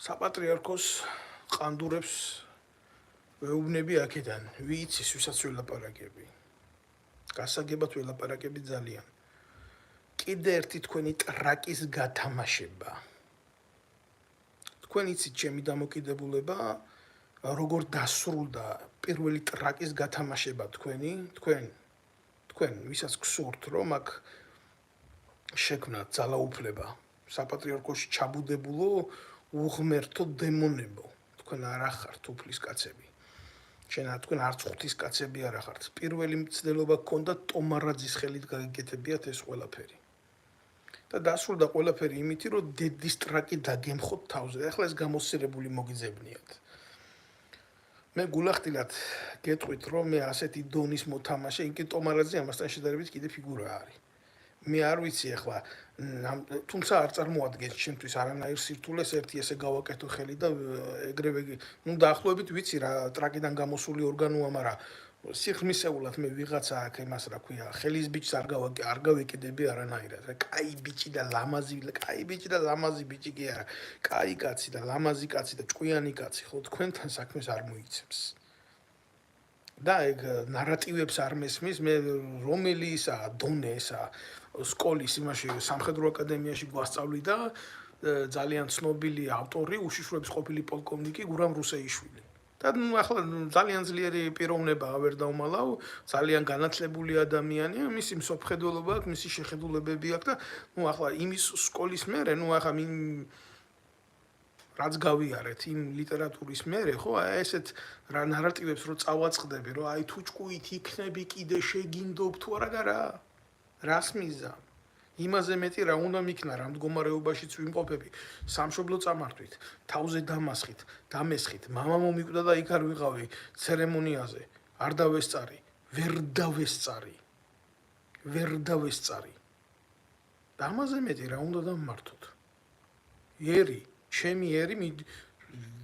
საპატრიარქოს ყანდურებს ვეუბნები აქედან, ვიცის, ვისაც ველაპარაკები. გასაგებად ველაპარაკები ძალიან. კიდე ერთი თქვენი ტრაკის გათამაშება. თქვენ იცით ჩემი დამოკიდებულება, როგორ დასრულდა პირველი ტრაკის გათამაშება თქვენ, ვისაც გსურთ, რომ აქ შექმნათ ძალაუფლება, საპატრიარქოში ჩაბუდებულო უღმერთო დემონებო. თქვენ არ ახართ უფლის კაცები. თქვენ არც ღვთის კაცები არ ახართ. პირველი მცდელობა გქონდა ტომარაძის ხელით გაგეკეთებიათ ეს ყველაფერი. და დასრულდა ყველაფერი იმითი, რომ დედის ტრაკი დაგემხოთ თავზე. ახლა ეს გამოსცერებული მოგიძებნიათ. მე გულახდილად გეტყვით, რომ მე ასეთი დონის მოთამაშე, იქ ტომარაძე ამასთან შედარებით კიდე ფიგურა არის. მე არ ვიცი ახლა, თუმცა არ წარმოადგენს ჩემთვის არანაირ სირთულეს ერთი ესე გავაკეთო ხელი და ეგრევე, დაახლოებით ვიცი რა ტრაკიდან გამოსული ორგანოა, მაგრამ სიღრმისეულად მე ვიღაცა აქ იმას რა ქვია, ხელის ბიჭს არ გავეკიდები არანაირად. კაი ბიჭი და ლამაზი ბიჭი კი არა. კაი კაცი და ლამაზი კაცი და ჭკვიანი კაცი, ხო თქვენთან საქმეს არ მოიცემს. და ეგ ნარატივებს არ მესმის, მე რომელი ისაა დონე ესა სკოლის იმაში სამხედრო აკადემიაში გვასწავლიდა ძალიან ცნობილი ავტორი, უშიშროების ყოფილი პოლკოვნიკი გურამ რუსეიშვილი. და ახლა ძალიან ძლიერი პიროვნებაა, ვერ დავმალავ, ძალიან განათლებული ადამიანია, მისი მსოფლმხედველობა აქვს, მისი შეხედულებები აქვს და ახლა იმის სკოლის მერე, ახლა რაც გავიარეთ იმ ლიტერატურის მერე, ხო, ესეთ რა ნარატივებს რო წავაწყდები, რომ აი თუ ჭკუით იქნები კიდე შეგინდობ თუ არა, რას მიზამ? იმაზე მეტი რა უნდა მიქნა, რა მდგომარეობაშიც ვიმყოფები, სამშობლო წამართვით, თავზე დამასხით, დამესხით, მამა მომიკვდა და იქ არ ვიყავი ცერემონიაზე, არ დავესწარი, ვერ დავესწარი. და ამაზე მეტი რა უნდა დამმართოთ? ერი, ჩემი ერი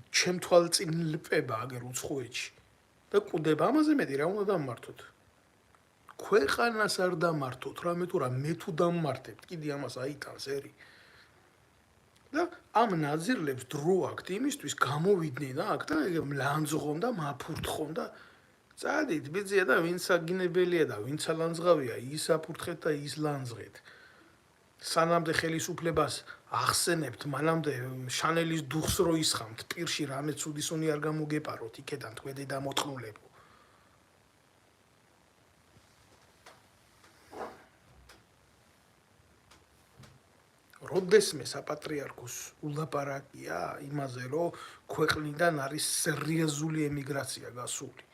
ჩემ თვალწინ ლპება აგერ უცხოეთში და კვდება, ამაზე მეტი რა უნდა დამმართოთ? ქვეყანას არ დამართოთ, რამე თუ რა მე თუ დამმართებთ, კიდე ამას აიტანს ერი. და ამ ნაძირლებს დრო აქვთ იმისთვის გამოვიდნენ აქ და ლანძღონ და მაფურთხონ და წადით ბიძია და ვინც აგინებელია და ვინც ლანძღავია, ის აფურთხეთ და ის ლანძღეთ. სანამდე ხელისუფლებას ახსენებთ, მანამდე შანელის დუხს რო ისხამთ, პირში რამე ცუდისუნი არ გამოგეპაროთ, იქედან თქვენი დამოწმულებო. როდესმე საპატრიარქოს ულაპარაკია იმაზე, რომ ქვეყნიდან არის სერიოზული ემიგრაცია გასული,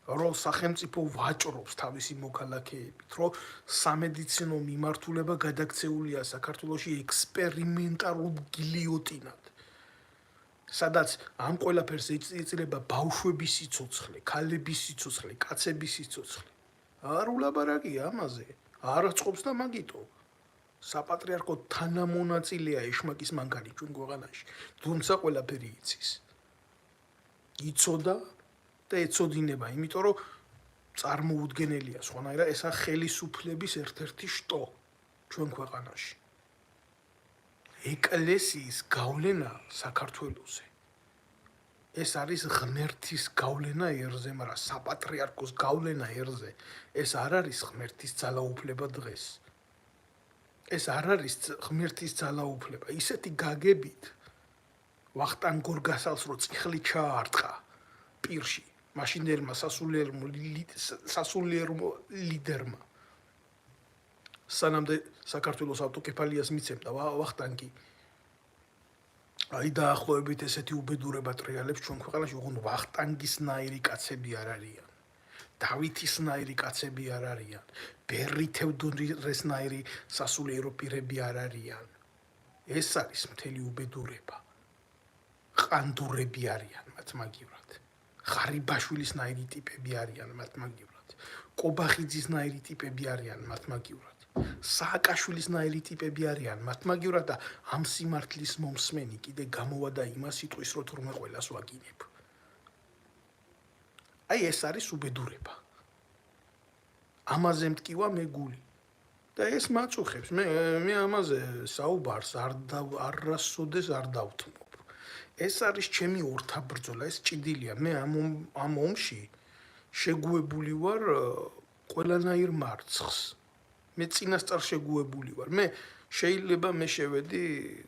რომ სახელმწიფო ვაჭრობს თავისი მოქალაქეებით, რომ სამედიცინო მიმართულება გადაქცეულია საქართველოში ექსპერიმენტალურ გილიოტინად, სადაც ამ ყველაფერს ეწირება ბავშვების სიცოცხლე, ქალების სიცოცხლე, კაცების სიცოცხლე. არ ულაპარაკია ამაზე, არ წყობს და მაგიტო. საპატრიარქო თანამონაწილეა ეშმაკის მანქანი ჩვენ ქვეყანაში, თუმცა ყველაფერი იცის. იცოდა და ეცოდინება, იმიტომ რომ წარმოუდგენელია სხვანაირად ესა ხელისუფლების ერთ-ერთი შტო ჩვენ ქვეყანაში. ეკლესიის გავლენა საქართველოზე. ეს არის ღმერთის გავლენა ერზე, მაგრამ საპატრიარქოს გავლენა ერზე, ეს არ არის ღმერთის ძალაუფლება დღეს. ეს არ არის ღმერთის ძალაუფლება, ისეთი გაგებით ვახტანგ გორგასალს რო წიხლი ჩაარტყა პირში, მაშინდელმა სასულიერო ლიდერმა. სანამდე საქართველოს ავტოკეფალიას მიცემდა ვახტანგი. აი დაახლოებით ესეთი უბედურება ტრიალებს ჩვენ ქვეყანაში, ოღონდ ვახტანგისნაირი კაცები არ არიან. დავითისნაირი კაცები არ არიან, ბერი თევდორესნაირი სასულიერო პირები არ არიან. ეს არის მთელი უბედურება. ყანდურები არიან მათ მაგივრად. ღარიბაშვილისნაირი ტიპები არიან მათ მაგივრად. კობახიძისნაირი ტიპები არიან მათ მაგივრად. სააკაშვილისნაირი ტიპები არიან მათ მაგივრად და ამ სიმართლის მომსმენი კიდე გამოვა და იმას იტყვის, რომ თურმე ყველას ვაგინებ. აი ეს არის უბედურება. ამაზე მტკივა მე გული. და ეს მაწუხებს. მე ამაზე საუბარს არასოდეს არ დავთმობ. ეს არის ჩემი ორთაბრძოლა, ეს ჭიდილია. მე ამ ომში შეგუებული ვარ ყველანაირ მარცხს. მე წინასწარ შეგუებული ვარ. მე შეიძლება მე შევედი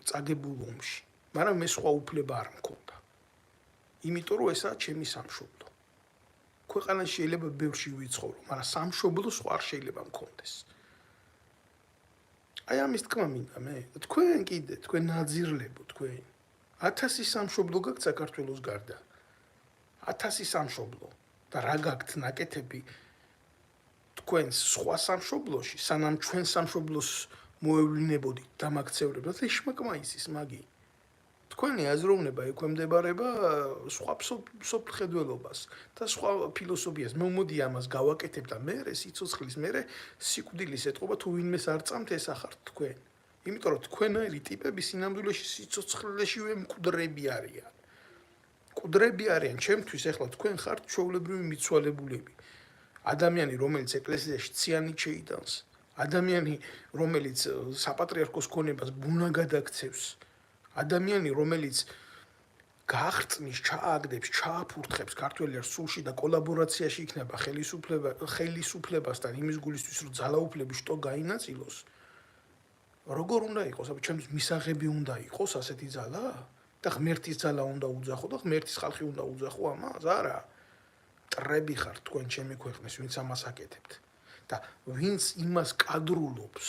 წაგებულ ომში, მაგრამ მე სხვა უფლება არ მქონდა. იმიტომ რომ ესაა ჩემი სამშობლო. ქვეყანაში შეიძლება ბევრში ვიცხოვრო, მაგრამ სამშობლო სხვა არ შეიძლება მქონდეს. აი ამის თქმა მინდა მე, თქვენ კიდე, თქვენ ნაძირლებო, თქვენ 1000 სამშობლო გაქვთ საქართველოს გარდა. 1000 სამშობლო და რა გაქვთ ნაკეთები თქვენს სხვა სამშობლოში, სანამ ჩვენ სამშობლოს მოევლინებოდით და მაგცევრებდეთ, ეშმაკმა იცის მაგი. თქვენი აზროვნება ექვემდებარება სხვა მსოფლმხედველობას და სხვა ფილოსოფიას. მე მოდი ამას გავაკეთებ და მე სიცოცხლის მერე სიკვდილის ეტყობა თუ ვინმეს არ წამთ ეს ახართ თქვენ. იმიტომ რომ თქვენაირი ტიპები სინამდვილეში სიცოცხლეშივე მკვდრები არიან. მკვდრები არიან ჩემთვის ახლა თქვენ ხართ ჩვეულებრივი მიცვალებულები. ადამიანი რომელიც ეკლესიაში ციანით შეიტანს, ადამიანი რომელიც საპატრიარქოს ქონებას ბუნა გადაქცევს, ადამიანი რომელიც გააღწნის, ჩააგდებს, ჩააფურთხებს ქართველებს სულში და კოლაბორაციაში იქნება ხელისუფლებასთან იმის გულისთვის რომ ძალაუფლების შტო გაინაწილოს, როგორ უნდა იყოს? ჩემთვის მისაღები უნდა იყოს ასეთი ძალა? და ღმერთის ძალა უნდა უძახო და ღმერთის ხალხი უნდა უძახო ამას? არა. ტრები ხართ თქვენ ჩემი ქვეყნის, ვინც ამას აკეთებთ. და ვინც იმას კადრულობს,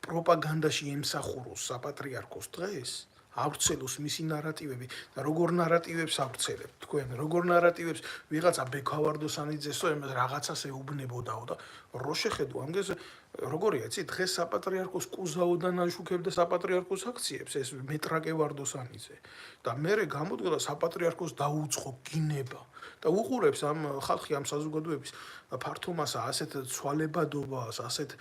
პროპაგანდაში ემსახუროს საპატრიარქოს დღეს, ავრცელოს მისი ნარატივები და როგორ ნარატივებს ავრცელებთ თქვენ, როგორ ნარატივებს ვიღაცა ბექავარდოსანიძესო იმას რაღაცას ეუბნებოდაო და რო შეხედო ამგეს როგორია იცი დღეს საპატრიარქოს კუზაოდან აშუქებდა საპატრიარქოს აქციებს ეს მეტრაკე ვარდოსანიძე და მერე გამოდგა საპატრიარქოს დაუწყო გინება და უყურებს ამ ხალხი ამ საზოგადოების ფართომასა ასეთ ცვალებადობას, ასეთ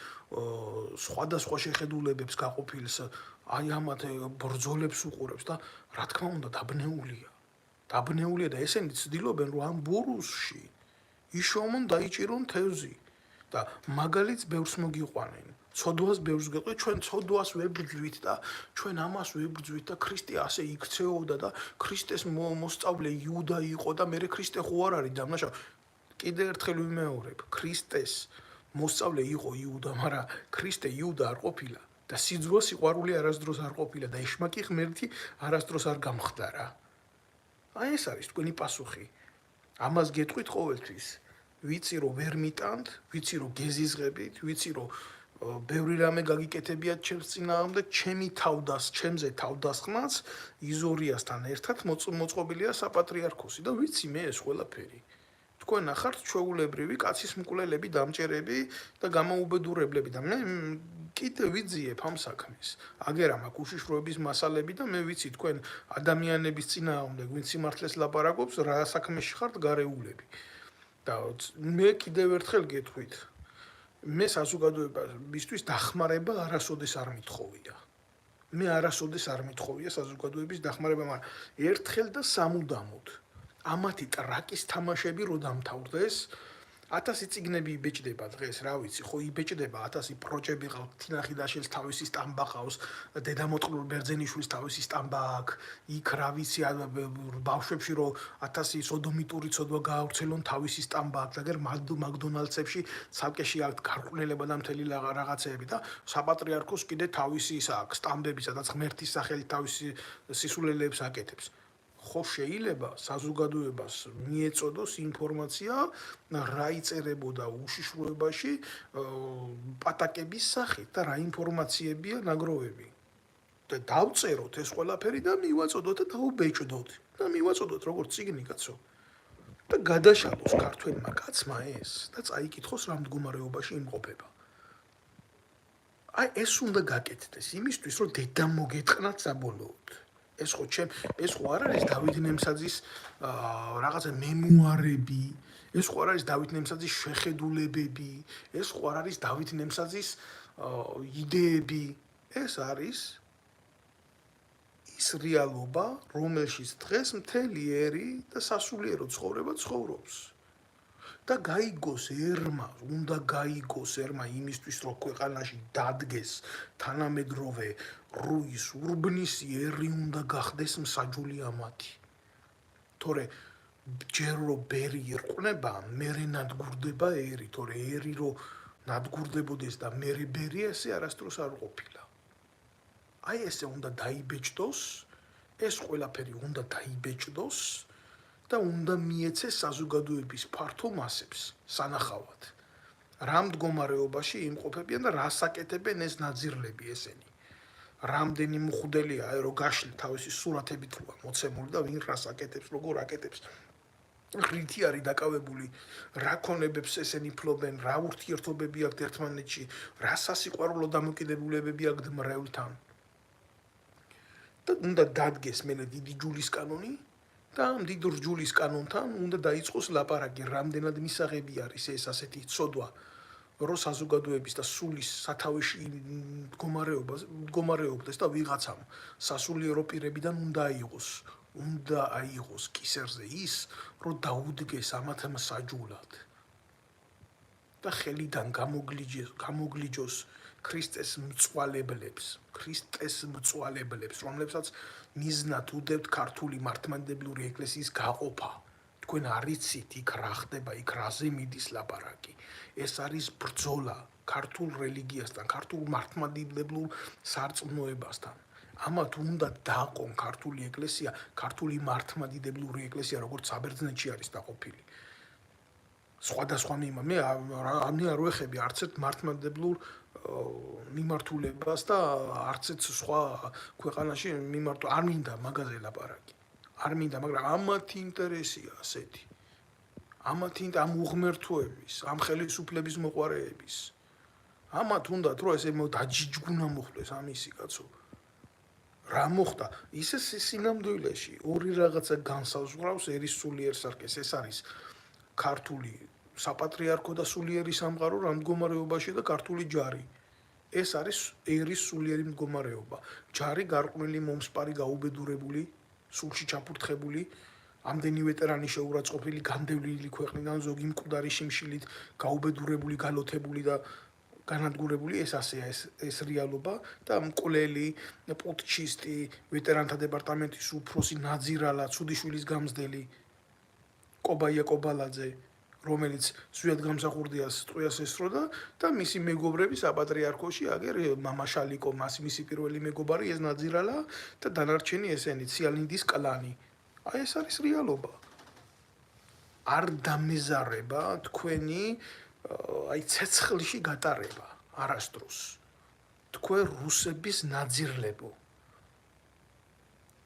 სხვადასხვა შეხედულებებს გაყოფილს აი ამათ ბრძოლებს უყურებს და რა თქმა უნდა დაბნეულია და ესენი ცდილობენ რომ ამ ბურუსში იშოვონ დაიჭირონ თევზი და მაგალითს ბევრს მოგიყვანენ ცოდვას ბევრს გეტყვი ჩვენ ცოდვას ვებრძვით და ჩვენ ამას ვებრძვით და ქრისტე ასე იქცეოდა და ქრისტეს მოსწავლე იუდა იყო და მე ქრისტე ხო არ არის დამნაშავე კიდე ერთხელ ვიმეორებ ქრისტეს მოსწავლე იყო იუდა მაგრამ ქრისტე იუდა არ ყოფილა და სიძულვა სიყვარული არასდროს არ ყოფილა და ეშმაკი ღმერთი არასდროს არ გამხდარა. აი ეს არის თქვენი პასუხი. ამას გეტყვით ყოველთვის. ვიცი რომ ვერ მიტანთ, ვიცი რომ გეზიზღებით, ვიცი რომ ბევრი რამე გაგიკეთებიათ ჩემს წინააღმდეგ, ჩემი თავდას, ჩემზე თავდასხმაც იზორიასთან ერთად მოწყობილია საპატრიარქოსი და ვიცი მე ეს ყველაფერი. თქვენ ნახართ ჩვეულებრივი კაცის მკვლელები, დამჭერები და გამოუბედურებლები და მე კიდე ვიძიებ ამ საქმეს. აგერა მაქვს უშიშროების მასალები და მე ვიცი თქვენ ადამიანების წინააღმდეგ ვინც სიმართლეს ლაპარაკობს, რა საქმეში ხართ გარეულები. და მე კიდევ ერთხელ გეტყვით. მე საზოგადოებისთვის დახმარება არასოდეს არ მithოვია. მე არასოდეს არ მithოვია საზოგადოების დახმარება, მაგრამ ერთხელ და სამუდამოდ ამათი ტრაკის თამაშები რო დამთავრდეს 1000 წიგნები იბეჭდება დღეს, რა ვიცი, ხო იბეჭდება 1000 პროჭები ყავს, თინახი დაშელს თავისი სტამბა ყავს, დედამოწყლულ ბერძენიშვილის თავისი სტამბა აქვს, იქ რა ვიცი, ბავშვებში რო 1000 სოდომიტური ცოდვა გაავრცელონ თავისი სტამბა აქვს, აგერ მაკდონალდსებში ცალკეში აქვს გარყვნილება და მთელი რაღაცეები და საპატრიარქოს კიდე თავისი ის აქვს, სტამბები, სადაც ღმერთის სახელით თავისი სისულელეებს აკეთებს. ხო შეიძლება საზოგადოებას მიეწოდოს ინფორმაცია რა იწერებოდა უშიშროებაში პატაკების სახით და რა ინფორმაციებია ნაგროვები და დავწეროთ ეს ყველაფერი და მივაწოდოთ და დაუბეჭდოთ და მივაწოდოთ როგორც წიგნი კაცო და გადაშალოს ქართველმა კაცმა ეს და წაიკითხოს რა მდგომარეობაში იმყოფება აი ეს უნდა გაკეთდეს იმისთვის რომ დედა მოგეთყნათ საბოლოოდ ეს ხო არ არის დავით ნემსაძის რაღაცა მემუარები, ეს ხო არ არის დავით ნემსაძის შეხედულებები, ეს ხო არ არის დავით ნემსაძის იდეები, ეს არის ის რეალობა, რომელშიც დღეს მთელი ერი და სასულიერო ცხოვრება ცხოვრობს. და გაიგოს ერმა, უნდა გაიგოს ერმა იმისთვის, რომ ქვეყანაში დადგეს თანამედროვე რუის ურბნისი ერი უნდა გახდეს მსაჯული ამათი. თორე ჯერ რო ბერი ერყნება, მერე ნადგურდება ერი, თორე ერი რო ნადგურდებოდეს და მერე ბერი ესე არასდროს არ ყოფილა. აი ესე უნდა დაიბეჭდოს, ეს ყველაფერი უნდა დაიბეჭდოს და უნდა მიეცეს საზოგადოების ფართო მასებს სანახავად. რა მდგომარეობაში იმყოფებიან და რას აკეთებენ ეს ნაძირლები ესენი. რამდენი მხვდელია რო გაშლი თავისი სურათებით როა მოცემული და ვინ რას აკეთებს, როგორ აკეთებს. რითი არის დაკავებული, რა ქონებებს ესენი ფლობენ, რა ურთიერთობები აქვთ ერთმანეთში, რა სასიყვარულო დამოკიდებულებები აქვთ მრევლთან. და უნდა დადგეს მენე დიდი ჯულის კანონი და ამ დიდ რჯულის კანონთან უნდა დაიწყოს ლაპარაკი, რამდენად მისაღები არის ეს ასეთი ცოდვა, რო საზოგადოების და სულის სათავეში მდგომარეობდეს და ვიღაცამ სასულიერო პირებიდან უნდა აიღოს კისერზე ის, რომ დაუდგეს ამათ მსაჯულად და ხელიდან გამოგლიჯოს ქრისტეს მწვალებლებს, რომლებსაც მიზნად უდევთ ქართული მართლმადიდებლური ეკლესიის გაყოფა. თქვენ არიცით იქ რა ხდება, იქ რაზე მიდის ლაპარაკი. ეს არის ბრძოლა ქართულ რელიგიასთან, ქართულ მართლმადიდებლურ სარწმუნოებასთან. ამათ უნდა დაყონ ქართული ეკლესია, ქართული მართლმადიდებლური ეკლესია, როგორც საბერძნეთში არის დაყოფილი. სხვადასხვა მე არ ვეხები არც ერთ მართლმადიდებლურ მიმართულებას და არც ერთ სხვა ქვეყანაში არ მინდა მაგაზე ლაპარაკი. არ მინდა, მაგრამ ამათი ინტერესია ასეთი. ამ უღმერთოების, ამ ხელისუფლების მოყარეების. ამათ უნდათ რომ ესე დაჯიჯგუნა მოხდეს ამისი კაცო. რა მოხდა? ისე სინამდვილეში ორი რაღაცა განსაზღვრავს ერის სულიერ სარკეს. ეს არის ქართული საპატრიარქო და სულიერი სამყარო რა მდგომარეობაში და ქართული ჯარი. ეს არის ერის სულიერი მდგომარეობა. ჯარი გარყვნილი, მომსპარი, გაუბედურებული, სულში ჩაფურთხებული, ამდენი ვეტერანი შეურაცხყოფილი, განდევნილი ქვეყნიდან, ზოგი მკვდარი შიმშილით, გაუბედურებული, გალოთებული და განადგურებული, ეს ასეა ეს რეალობა და მკვლელი, პუტჩისტი, ვეტერანთა დეპარტამენტის უფროსი ნაძირალა, ცუდიშვილის გამზდელი, კობაია კობალაძე, რომელიც სვიად გამსახურდიას ტყვიას ესროდა და მისი მეგობრები საპატრიარქოში აგერ მამა შალიკო, მისი პირველი მეგობარი ეს ნაძირალა და დანარჩენი ესენი ციალინდის კლანი. აი ეს არის რეალობა. არ დამეზარება თქვენი აი ცეცხლში გატარება არასდროს. თქვენ რუსების ნაძირლებო.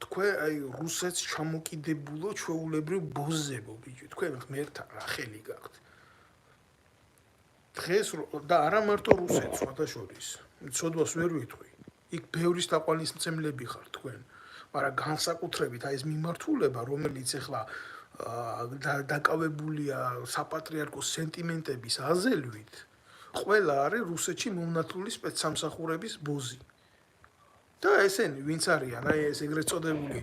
თქვენ აი რუსეთს ჩამოკიდებულო ჩვეულებრივ ბოზებო ბიჭო. თქვენ ღმერთთან რა ხელი გაქვთ. დღეს და არა მარტო რუსეთს სხვადასხვის. ცოდვას ვერ ვიტყვი. იქ ბევრის თაყვანისმცემლები ხარ თქვენ. მაგრამ განსაკუთრებით აი ეს მიმართულება, რომელიც ახლა დაკავებულია საპატრიარქოს სენტიმენტების აზელვით, ყველა არის რუსეთში მომნათლული სპეცსამსახურების ბოზი. და ესენი ვინც არიან, აი ეს ეგრეთ წოდებული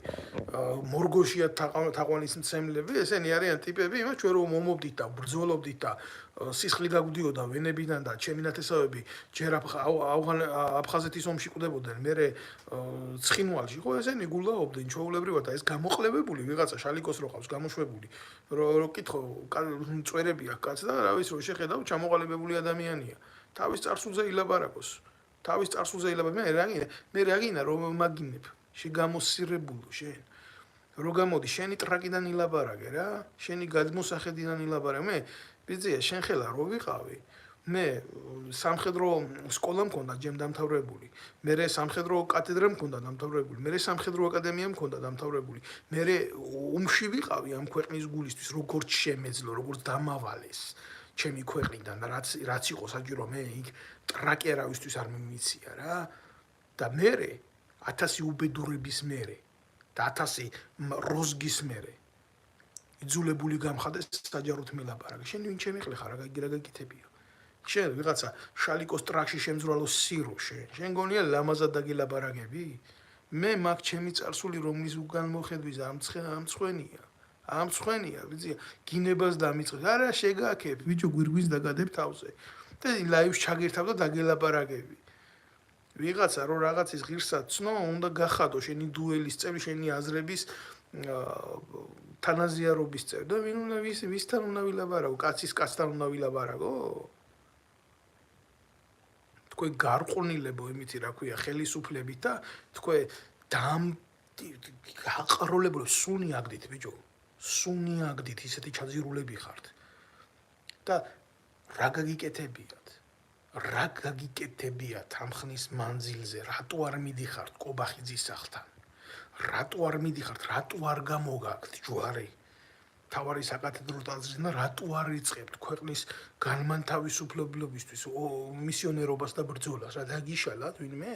მორგოშია თაყვანისმცემლები, ესენი არიან ტიპები, იმას ჩვენ რომ მომობდით და ბრძოლობდით და სისხლი გაგვდიოდა ვენებიდან და ჩემი ნათესავები ჯერ აფხაზეთის ომში კვდებოდნენ, მერე ცხინვალში, ხო ესენი გულაობდნენ ჩვეულებრივად და ეს გამოყლებებული ვიღაცა შალიკოს რო ყავს გამოშვებული, რო კითხო, წვერები აქვს კაც და რა ვიცი რო შეხედავ ჩამოყალიბებული ადამიანია. თავის წარსულზე ილაპარაკოს. თავის წარსულზე ილაპარაკო, მე რა გინდა რომ მაგინებ, შეგამოსირებულო შენ. რო გამოდი შენი ტრაკიდან ილაპარაკე რა, შენი გადმოსახედიდან ილაპარაკე. მე ბიძია შენ ხელა რო ვიყავი, მე სამხედრო სკოლა მქონდა ჯემ დამთავრებული, მე სამხედრო კათედრა მქონდა დამთავრებული, მე სამხედრო აკადემია მქონდა დამთავრებული, მე ომში ვიყავი ამ ქვეყნის გულისთვის, როგორც შემეძლო, როგორც დამავალეს. ჩემი ქვეყნიდან რაც იყო საჭირო მე იქ ტრაკერავისთვის არ მიმიცია რა და მე 1000 უბედურების მერე და 1000 როზგის მერე იძულებული გამხადეს საჯაროდ მილაპარაკე შენ ვინ ჩემი ხლე ხარ რა გაგიკეთებია შენ ვიღაცა შალიკოს ტრაქში შემძვრალო სირო შენ გონია ლამაზად დაგილაპარაკები მე მაგ ჩემი წარსული რომლის უგან მოხედვის ამ ცხენია ბიძია გინებას დამიწყე არა შეგაქებ ბიჭო გვირგვინს დაგადებ თავზე და ლაივს ჩაგირთავ და დაგელაპარაკები ვიღაცა რო რაღაცის ღირსად ცნო უნდა გახადო შენი დუელის წევრი შენი აზრების თანაზიარობის წევრი და ვინ უნდა ვისთან უნდა ვილაპარაკო კაცის კაცთან უნდა ვილაპარაკო თქვენ გარყვნილებო იმითი რა ქვია ხელისუფლებით და თქვენ გაყროლებო სუნი აგდით ბიჭო სუნი აგდით ისეთი ჩაძირულები ხართ და რა გაგიკეთებიათ ამ ხნის მანძილზე რატო არ მიდიხართ კობახიძის სახლთან რატო არ მიდიხართ რატო არ გამოგაქვთ ჯვარი თავარი საკათედრო ტაძრიდან რატო არ იწყებთ ქვეყნის განმანთავისუფლებლებისთვის მისიონერობას და ბრძოლას რა დაგიშალათ ვინმე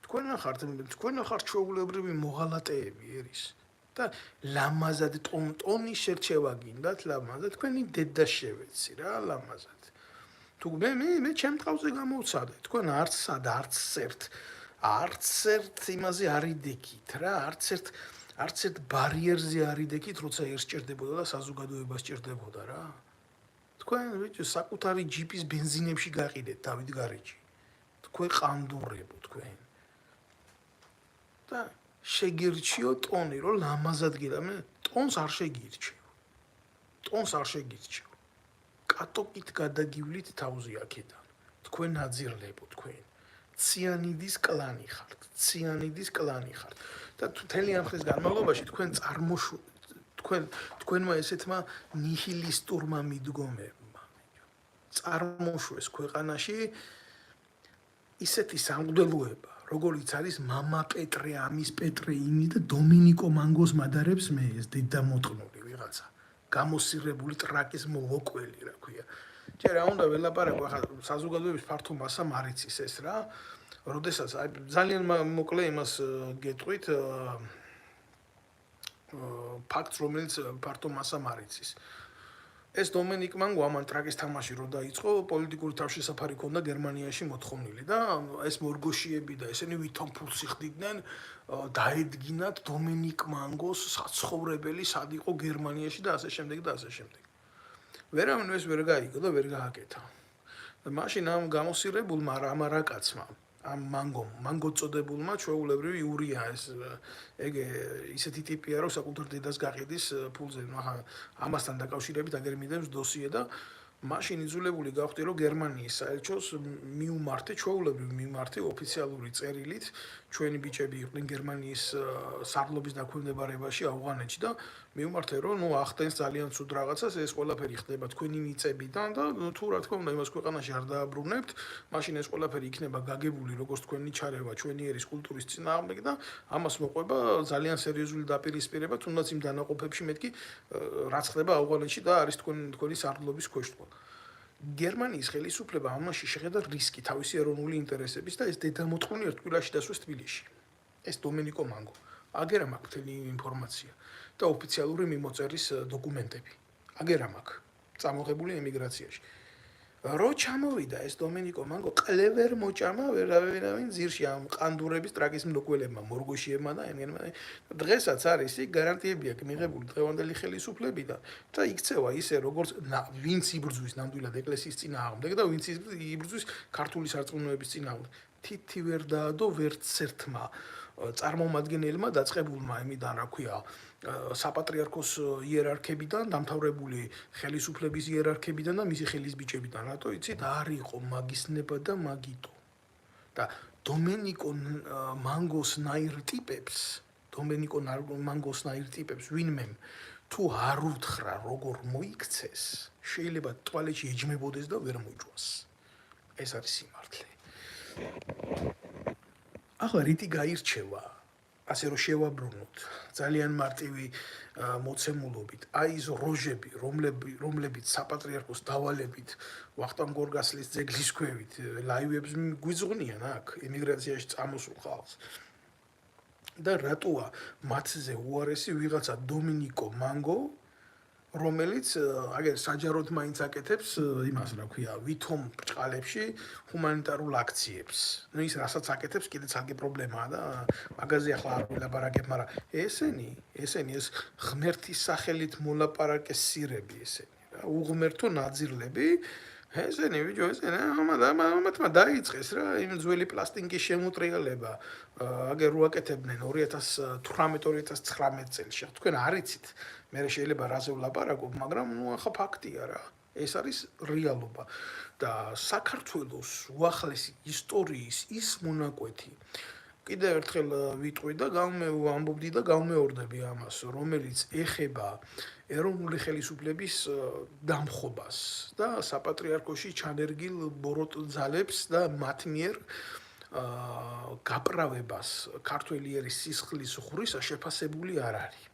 თქვენ ახართ ჩვეულებრივი მოღალატეები ერის და ლამაზად ტონის შერჩევა გინდათ ლამაზად თქვენი დედა შევეცი რა ლამაზად თუ მე ჩემ თავზე გამოვცადე თქვენ არც ერთ იმაზე არ იდექით რა არც ერთ ბარიერზე არ იდექით როცა ერთ სჭირდებოდა და საზოგადოებას სჭირდებოდა რა თქვენ ბიჭო საკუთარი ჯიპის ბენზინებში გაყიდეთ დავით გარეჯი თქვენ ყანდურებო თქვენ და შეგირჩიო ტონი რომ ლამაზად გიდა მე ტონს არ შეგირჩევ კატოკით გადაგივლით თავზე აქედან თქვენ აძირლებო თქვენ ციანიდის კლანი ხართ და მთელი ამ ხნის განმავლობაში თქვენმა ესეთმა ნიჰილისტურმა მიდგომებმა წარმოშვეს ქვეყანაში ისეთი სამღვდელოება, როგორიც არის მამა პეტრე, ამის პეტრე იმი და დომინიკო მანგოს მადარებს მე ეს დედამოწყნული ვიღაცა, გამოსირებული ტრაკის მოვოკველი, რა ქვია. ჯერ რა უნდა ველაპარაკო, ახლა საზოგადოების ფართო მასამ არ იცის ეს რა. როდესაც ძალიან მოკლე იმას გეტყვით ფაქტს, რომელიც ფართო მასამ არ იცის. ეს დომენიკ მანგო ამან ტრაკის თამაში რო დაიწყო, პოლიტიკური თავშესაფარი ჰქონდა გერმანიაში მოთხოვნილი და ეს მორგოშიები და ესენი ვითომ ფულს იხდიდნენ, დაედგინათ დომენიკ მანგოს საცხოვრებელი სად იყო გერმანიაში და ასე შემდეგ და ასე შემდეგ. ვერავინ ეს ვერ გაიგო და ვერ გააკეთა. და მაშინ ამ გამოსირებულმა რამარაკაცმა ამ მანგო წოდებულმა ჩვეულებრივი იურია ეს ეგ ისეთი ტიპია რომ საკუთარ დედას გაყიდის ფულზე ახლა ამასთან დაკავშირებით აგერ მიდევს დოსიე და მაშინ იძულებული გავხდი რომ გერმანიის საელჩოს მიუმართე ჩვეულებრივ მიმართე ოფიციალური წერილით ჩვენი ბიჭები იყვნენ გერმანიის სარდლობის დაქვემდებარებაში ავღანეთში და მიუმართე რომ ნუ ახდენს ძალიან ცუდ რაღაცას ეს ყველაფერი ხდება თქვენი მიწებიდან და თუ რა თქმა უნდა იმას ქვეყანაში არ დააბრუნებთ მაშინ ეს ყველაფერი იქნება გაგებული როგორც თქვენი ჩარევა ჩვენი ერის კულტურის წინააღმდეგ და ამას მოყვება ძალიან სერიოზული დაპირისპირება თუნდაც იმ დანაყოფებში მეთქი რაც ხდება ავღანეთში და არის თქვენი სარდლობის ქვეშ გერმანიის ხელისუფლება ამაში შეხედა რისკი თავისი ეროვნული ინტერესების და ეს დედამოწყნული ერთ კვირაში დასვეს თბილისში. ეს დომენიკო მანგო. აგერ ამ აქვს მთელი ინფორმაცია და ოფიციალური მიმოწერის დოკუმენტები. აგერ ამ აქვს წამოღებული ემიგრაციაში. რო ჩამოვიდა ეს დომენიკო მანგო კლევერ მოჭამა ვერავინ ძირში ამ ყანდურების ტრაკის მნოყველებმა მორგოშიებმა და ენგენმა დღესაც არის იქ გარანტიები აქვს მიღებული დღევანდელი ხელისუფლებიდან და იქცევა ისე როგორც ვინც იბრძვის ნამდვილად ეკლესიის წინააღმდეგ და ვინც იბრძვის ქართული სარწმუნოების წინააღმდეგ თითი ვერ დაადო ვერც ერთმა წარმომადგენელმა დაწყებულმა იმიდან რა ქვია საპატრიარქოს იერარქებიდან დამთავრებული ხელისუფლების იერარქებიდან და მისი ხელისბიჭებიდან რატო იცით არ იყო მაგისნება და მაგიტო და დომენიკო მანგოსნაირ ტიპებს ვინმე თუ არ უთხრა როგორ მოიქცეს შეიძლება ტუალეტში ეჯმებოდეს და ვერ მოიჭვას ეს არის სიმართლე ახლა რითი გაირჩევა ასე რომ შევაბრუნოთ ძალიან მარტივი მოცემულობით აი ეს როჟები რომლებიც საპატრიარქოს დავალებით ვახტანგ გორგასლის ძეგლის ქვევით ლაივებს გვიძღვნიან აქ ემიგრაციაში წამოსულ ხალხს და რატოა მათზე უარესი ვიღაცა დომინიკო მანგო რომელიც აგერ საჯაროდ მაინც აკეთებს იმას რა ქვია ვითომ ბრჭყალებში ჰუმანიტარულ აქციებს. ნუ ის რასაც აკეთებს კიდე ცალკე პრობლემაა და მაგაზე ახლა არ ვილაპარაკებ, მაგრამ ესენი ეს ღმერთის სახელით მოლაპარაკესირები ესენი რა უღმერთო ნაძირლები ესენი ბიჭო ესენი ამათმა დაიწყეს რა იმ ძველი პლასტინკის შემოტრიალება აგერ უაკეთებდნენ 2018-2019 წელს თქვენ არ იცით მე შეიძლება რაზე ვლაპარაკობ მაგრამ ნუ ახლა ფაქტია რა ეს არის რეალობა და საქართველოს უახლესი ისტორიის ის მონაკვეთი კიდევ ერთხელ ვიტყვი და ამბობდი და გამეორდები ამას რომელიც ეხება ეროვნული ხელისუფლების დამხობას და საპატრიარქოში ჩანერგილ ბოროტ ძალებს და მათ მიერ გაправებას ქართველი ერის სისხლის ღვრისა შეფასებული არ არის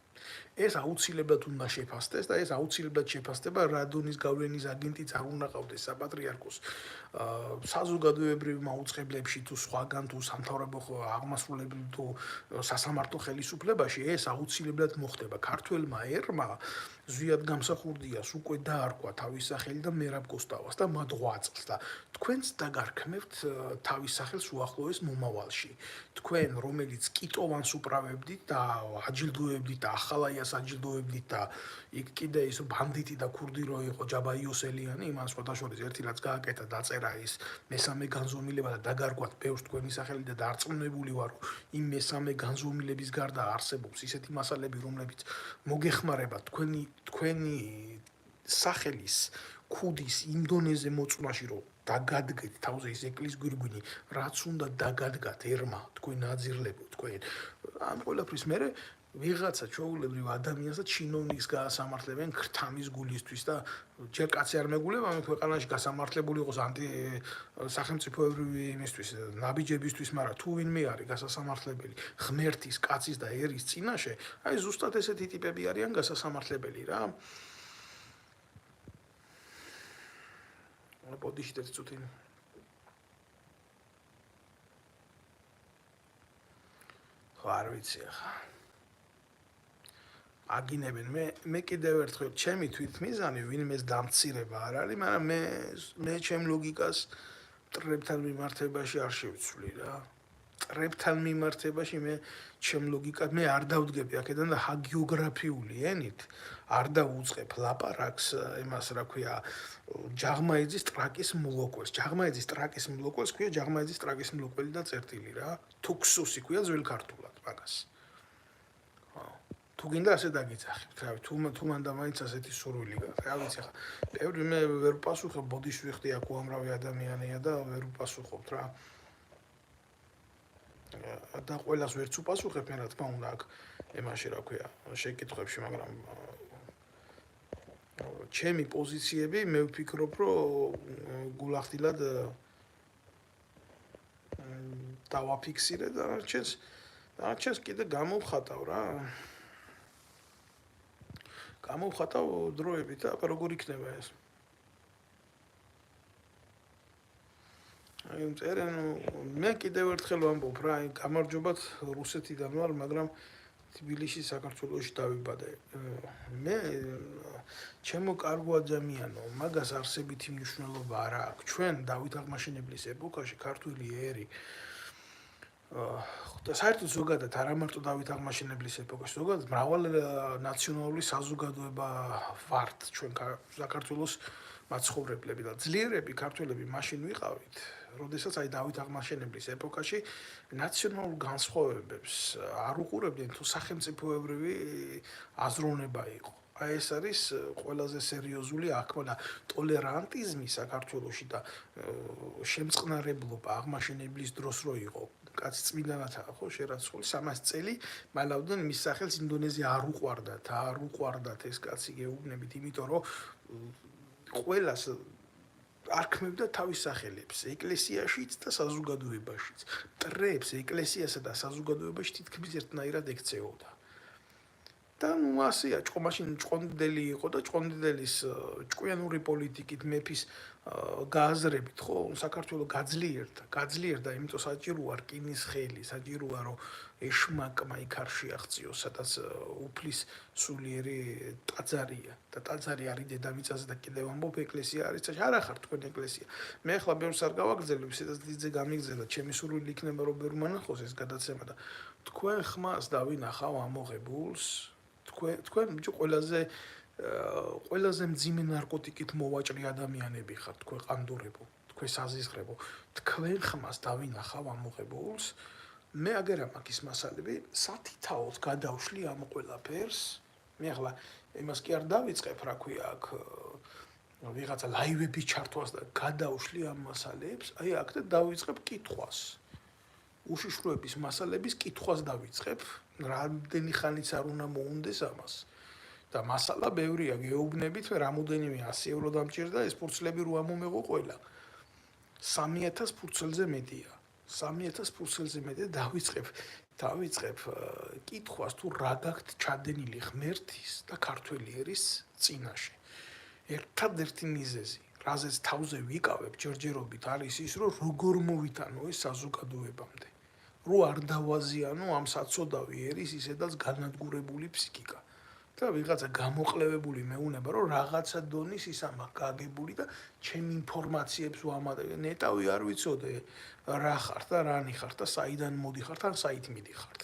ეს აუცილებლად უნდა შეფასდეს და ეს აუცილებლად შეფასდება რადონის გავლენის აგენტიც არ უნდა ყავდეს საპატრიარქოს საზოგადოებრივ მაუწყებლებში თუ სხვაგან თუ სამთავრობო აღმასრულებელ თუ სასამართლო ხელისუფლებაში ეს აუცილებლად მოხდება ქართველმა ერმა ზვიად გამსახურდიას უკვე დაარქვა თავის სახელი და მერაბ კოსტავას და მათ ღვაწლს და თქვენც დაგარქმევთ თავის სახელს უახლოეს მომავალში თქვენ რომელიც კიტოვანს უправებდით და აჯილდოებდით და ახალაიას აჯილდოებდით და იქ კიდე ის ბანდიტი და ქურდი რო იყო ჯაბა იოსელიანი იმან სხვადასხვა ერთი რაც გააკეთა დაწერა ის მესამე განზომილება და დაგარქვათ ბევრს თქვენი სახელი და დარწმუნებული ვარ იმ მესამე განზომილების გარდა არსებობს ისეთი მასალები რომლებიც მოგეხმარება თქვენი სახელის ქუდის იმ დონეზე მოწმაში რომ დაგადგეთ თავზე ის ეკლის გვირგვინი, რაც უნდა დაგადგათ ერმა, თქვენ ნაძირლებო, თქვენ. ამ ყველაფრის მერე ვიღაცა ჩვეულებრივ ადამიანს და ჩინოვნიკს გაასამართლებენ ქრთამის გულისთვის და ჯერ კაცი არ მეგულება ამ ქვეყანაში გასამართლებული იყოს სახელმწიფოებრივი იმისთვის, ნაბიჯებისთვის, მაგრამ თუ ვინმე არის გასასამართლებელი ღმერთის, კაცის და ერის წინაშე, აი ზუსტად ესეთი ტიპები არიან გასასამართლებელი რა. ბოდიში და ცოტი არ ვიცი ახლა აგინებენ მე კიდევ ერთხელ ჩემი თვითმიზანი ვინმეს დამცირება არ არის, მაგრამ მე ჩემ ლოგიკას მტრებთან მიმართებაში არ შევცვლი რა. მტრებთან მიმართებაში მე ჩემ ლოგიკას მე არ დავდგები აქედან და ჰაგიოგრაფიული ენით არ დავუწყებ ლაპარაკს იმას რა ქვია ჯაღმაიძის ტრაკის მლოკველს. ჯაღმაიძის ტრაკის მლოკველს ქვია ჯაღმაიძის ტრაკის მლოკველი და წერტილი რა. თუქსუსი ქვია ძველ ქართულად მაგას. თუ გინდა ასე დაგიძახებთ, რა ვიცი, თუ მანდა მაინც ასეთი სურვილი გაქვს. რა ვიცი, ხა ბევრი მე ვერ ვპასუხებ, ბოდიში ვიხდი აქ უამრავი ადამიანია და ვერ ვპასუხობთ რა. და ყველას ვერც უპასუხებ, მე რა თქმა უნდა აქ იმაში რა ქვია, შეკითხვებში, მაგრამ ჩემი პოზიციები მე ვფიქრობ, რომ გულახდილად დავაფიქსირე და არჩენს კიდე გამოვხატავ რა. გამოვხატავ დროებით და როგორ იქნება ეს. აი წერენ მე კიდევ ერთხელ ვამბობ რა, აი გამარჯობათ რუსეთიდან ვარ, მაგრამ თბილისში საქართველოში დავიბადე. მე ჩემო კარგო ადამიანო, მაგას არსებითი მნიშვნელობა არ აქვს. ჩვენ დავით აღმაშენებლის ეპოქაში ქართული ერი და საერთოდ ზოგადად არა მარტო დავით აღმაშენებლის ეპოქაში, ზოგადად მრავალ ნაციონალური საზოგადოება ვართ ჩვენ საქართველოს მაცხოვრებლები და ძლიერები ქართველები მაშინ ვიყავით, როდესაც აი დავით აღმაშენებლის ეპოქაში ნაციონალურ განსხვავებებს არ უყურებდნენ თუ სახელმწიფოებრივი აზროვნება იყო. აი ეს არის ყველაზე სერიოზული აღქმა და ტოლერანტიზმი საქართველოში და შემწყნარებლობა აღმაშენებლის დროს რო იყო. კაცი წმინდანათაა ხო შერაცხული 300 წელი მალავდნენ მის სახელს ინდონეზია არ უყვარდათ ეს კაცი გეუბნებით, იმიტომ რომ ყველას არქმევდა თავის სახელებს ეკლესიაშიც და საზოგადოებაშიც. მტრებს ეკლესიასა და საზოგადოებაში თითქმის ერთნაირად ექცეოდა. და ნუ ასეა, მაშინ ჭყონდიდელი იყო და ჭყონდიდელის ჭკვიანური პოლიტიკით მეფის გააზრებით ხო საქართველო გაძლიერდა, იმიტომ საჭიროა რკინის ხელი, საჭიროა რომ ეშმაკმა იქ არ შეაღწიოს, სადაც უფლის სულიერი ტაძარია და ტაძარი არის დედამიწაზე და კიდევ ამბობ ეკლესია არის, არა ხარ თქვენ ეკლესია. მე ახლა ბევრს არ გავაგზავნებ, სადაც დიდზე გამიგზავნოთ, ჩემი სურვილი იქნება რომ ბევრ მანახოს ეს გადაცემა და თქვენ ხმას დავინახავ ამოღებულს, თქვენ ბიჭო ყველაზე მძიმე ნარკოტიკით მოვაჭრი ადამიანები ხართ, თქვენ ყანდურებო, თქვენ საზიზღრებო, თქვენ ხმას დავინახავ ამოღებულს, მე აგერა მაგის მასალები სათითაოდ გადავშლი ამ ყველაფერს. მე ახლა იმას კი არ დავიწყებ, რა ქვია, აქ ვიღაცა ლაივების ჩართვას და გადავშლი ამ მასალებს, აი აქ და დავიწყებ კითხვას. უშიშროების მასალების კითხვას დავიწყებ, რამდენი ხანიც არ უნდა მოუნდეს ამას. და მასალა ბევრია, გეუბნებით, რამოდენიმე 100 ევრო დამჭირდა, ეს ფურცლები რო ამომეღო ყველა. 3000 ფურცელზე მეტია. 3000 ფურცელზე მეტია დავიწყებ კითხვას თუ რა გაქვთ ჩადენილი ღმერთის და ქართველი ერის წინაშე. ერთადერთი მიზეზი, რაზეც თავზე ვიკავებ ჯერჯერობით არის ის, რომ როგორ მოვითანო ეს საზოგადოებამდე. რო არ დავაზიანო ამ საწოდავი ერის ისედაც განადგურებული ფსიქიკა. და ვიღაცა გამოყლევებული მეუნება, რომ რაღაცა დონის ის ამას გაგებული და ჩემ ინფორმაციებს ვამატებ. ნეტავი არ ვიცოდე რა ხართ და რანი ხართ და საიდან მოდიხართ ან საით მიდიხართ.